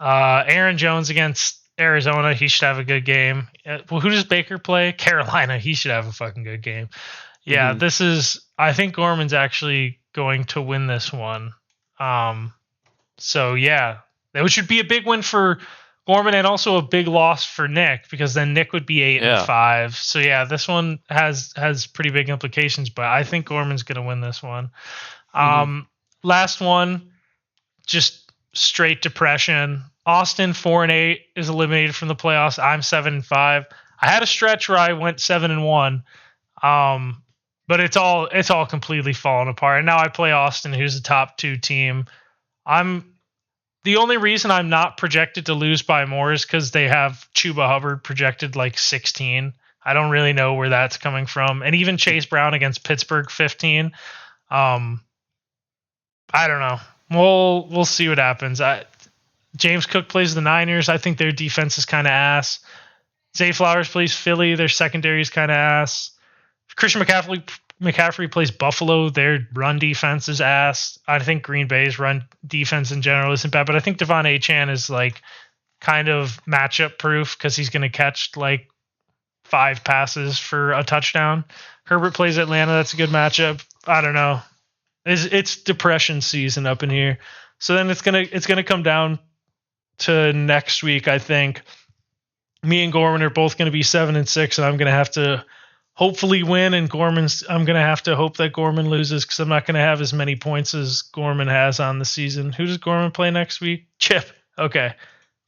Aaron Jones against Arizona, he should have a good game. Well, who does Baker play? Carolina, he should have a fucking good game. Yeah, Mhm. this is. I think Gorman's actually going to win this one. So yeah, that should be a big win for Gorman and also a big loss for Nick because then Nick would be 8-5. So yeah, this one has pretty big implications, but I think Gorman's gonna win this one. Mhm. Last one, just straight depression. Austin 4-8 is eliminated from the playoffs. I'm 7-5. I had a stretch where I went 7-1. But it's all completely fallen apart. And now I play Austin, who's a top 2 team. I'm the only reason I'm not projected to lose by more is because they have Chuba Hubbard projected like 16. I don't really know where that's coming from. And even Chase Brown against Pittsburgh 15. I don't know. We'll see what happens. James Cook plays the Niners. I think their defense is kind of ass. Zay Flowers plays Philly. Their secondary is kind of ass. Christian McCaffrey plays Buffalo. Their run defense is ass. I think Green Bay's run defense in general isn't bad, but I think Devon Achane is like kind of matchup proof because he's going to catch like 5 passes for a touchdown. Herbert plays Atlanta. That's a good matchup. I don't know. It's depression season up in here. So then it's gonna come down to next week. I think me and Gorman are both going to be 7-6, and I'm going to have to hopefully win. And I'm going to have to hope that Gorman loses because I'm not going to have as many points as Gorman has on the season. Who does Gorman play next week? Chip. Okay,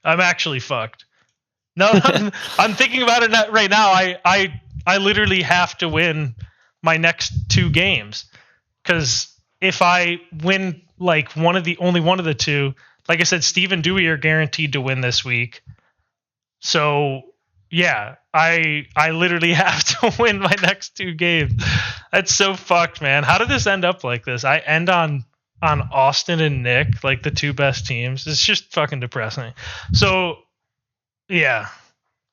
I'm actually fucked. No, I'm thinking about it right now. I literally have to win my next 2 games because if I win like only one of the 2, like I said, Steve and Dewey are guaranteed to win this week. So yeah, I literally have to win my next 2 games. That's so fucked, man. How did this end up like this? I end on Austin and Nick, like the 2 best teams. It's just fucking depressing. So yeah,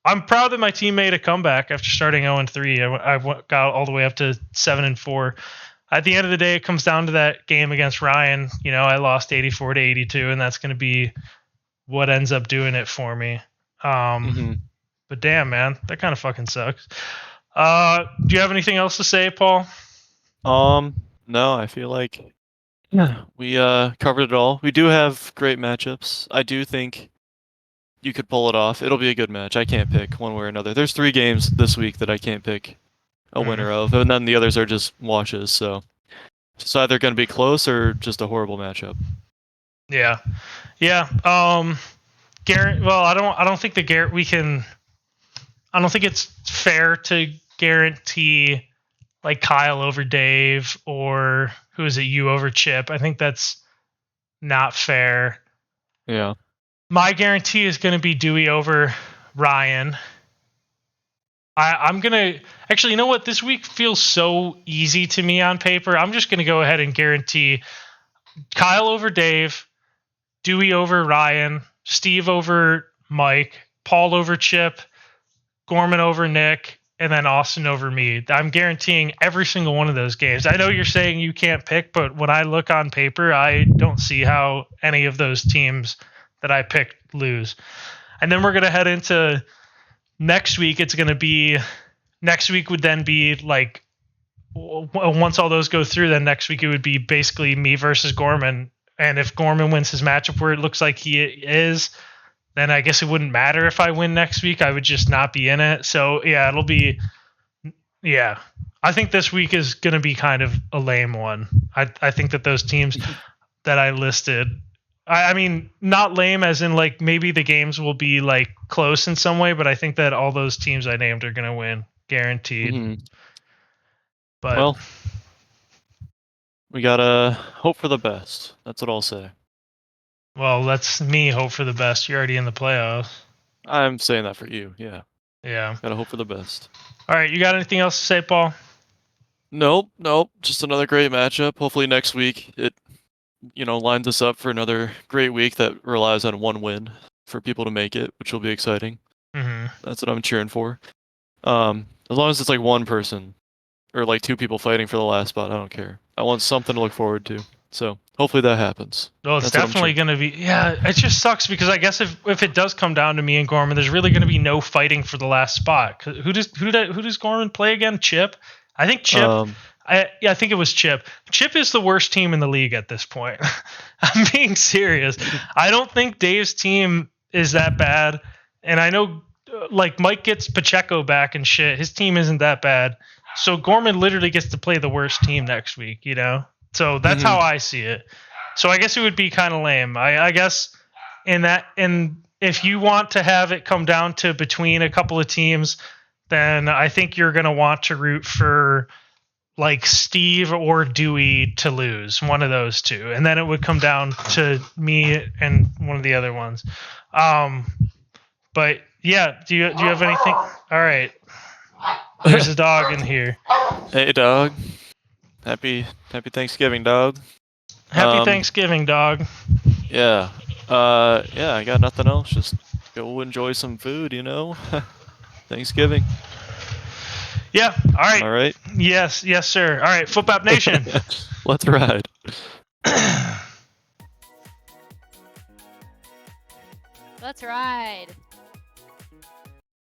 I'm proud that my team made a comeback after starting 0-3. I got all the way up to 7-4. At the end of the day, it comes down to that game against Ryan. You know, I lost 84-82, and that's going to be what ends up doing it for me. But damn, man, that kind of fucking sucks. Do you have anything else to say, Paul? No, I feel like we covered it all. We do have great matchups. I do think you could pull it off. It'll be a good match. I can't pick one way or another. There's 3 games this week that I can't pick a winner of, and then the others are just washes. So it's either going to be close or just a horrible matchup. Yeah. Garrett. Well, I don't think that Garrett. I don't think it's fair to guarantee like Kyle over Dave or who is it, you over Chip. I think that's not fair. Yeah. My guarantee is going to be Dewey over Ryan. I'm going to actually, you know what? This week feels so easy to me on paper. I'm just going to go ahead and guarantee Kyle over Dave, Dewey over Ryan, Steve over Mike, Paul over Chip, Gorman over Nick, and then Austin over me. I'm guaranteeing every single one of those games. I know you're saying you can't pick, but when I look on paper, I don't see how any of those teams that I picked lose. And then we're going to head into next week. Next week would then be like, once all those go through, then next week it would be basically me versus Gorman. And if Gorman wins his matchup where it looks like he is, then I guess it wouldn't matter if I win next week. I would just not be in it. So yeah, it'll be, yeah. I think this week is going to be kind of a lame one. I think that those teams that I listed, I mean, not lame as in like maybe the games will be like close in some way, but I think that all those teams I named are going to win, guaranteed. But well, we gotta hope for the best. That's what I'll say. Well, let's me hope for the best. You're already in the playoffs. I'm saying that for you. Yeah. Yeah. Gotta hope for the best. All right. You got anything else to say, Paul? Nope. Just another great matchup. Hopefully next week it, lines us up for another great week that relies on one win for people to make it, which will be exciting. Mm-hmm. That's what I'm cheering for. As long as it's like one person or like two people fighting for the last spot, I don't care. I want something to look forward to. So hopefully that happens. Well, it's That's what I'm definitely cheering. going to be. Yeah, it just sucks because I guess if it does come down to me and Gorman, there's really going to be no fighting for the last spot. Who does Gorman play again? Chip. I think Chip. I think it was Chip. Chip is the worst team in the league at this point. I'm being serious. I don't think Dave's team is that bad, and I know like Mike gets Pacheco back and shit. His team isn't that bad. So Gorman literally gets to play the worst team next week, you know? So that's how I see it. So I guess it would be kind of lame. I guess and if you want to have it come down to between a couple of teams, then I think you're going to want to root for like Steve or Dewey to lose, one of those two. And then it would come down to me and one of the other ones. But yeah, do you have anything? All right. There's a dog in here. Hey, dog. Happy Thanksgiving, dog. Happy Thanksgiving, dog. Yeah. Yeah, I got nothing else. Just go enjoy some food, you know? Thanksgiving. Yeah. All right. All right. Yes, sir. All right, Footbap Nation. Let's ride. Let's ride.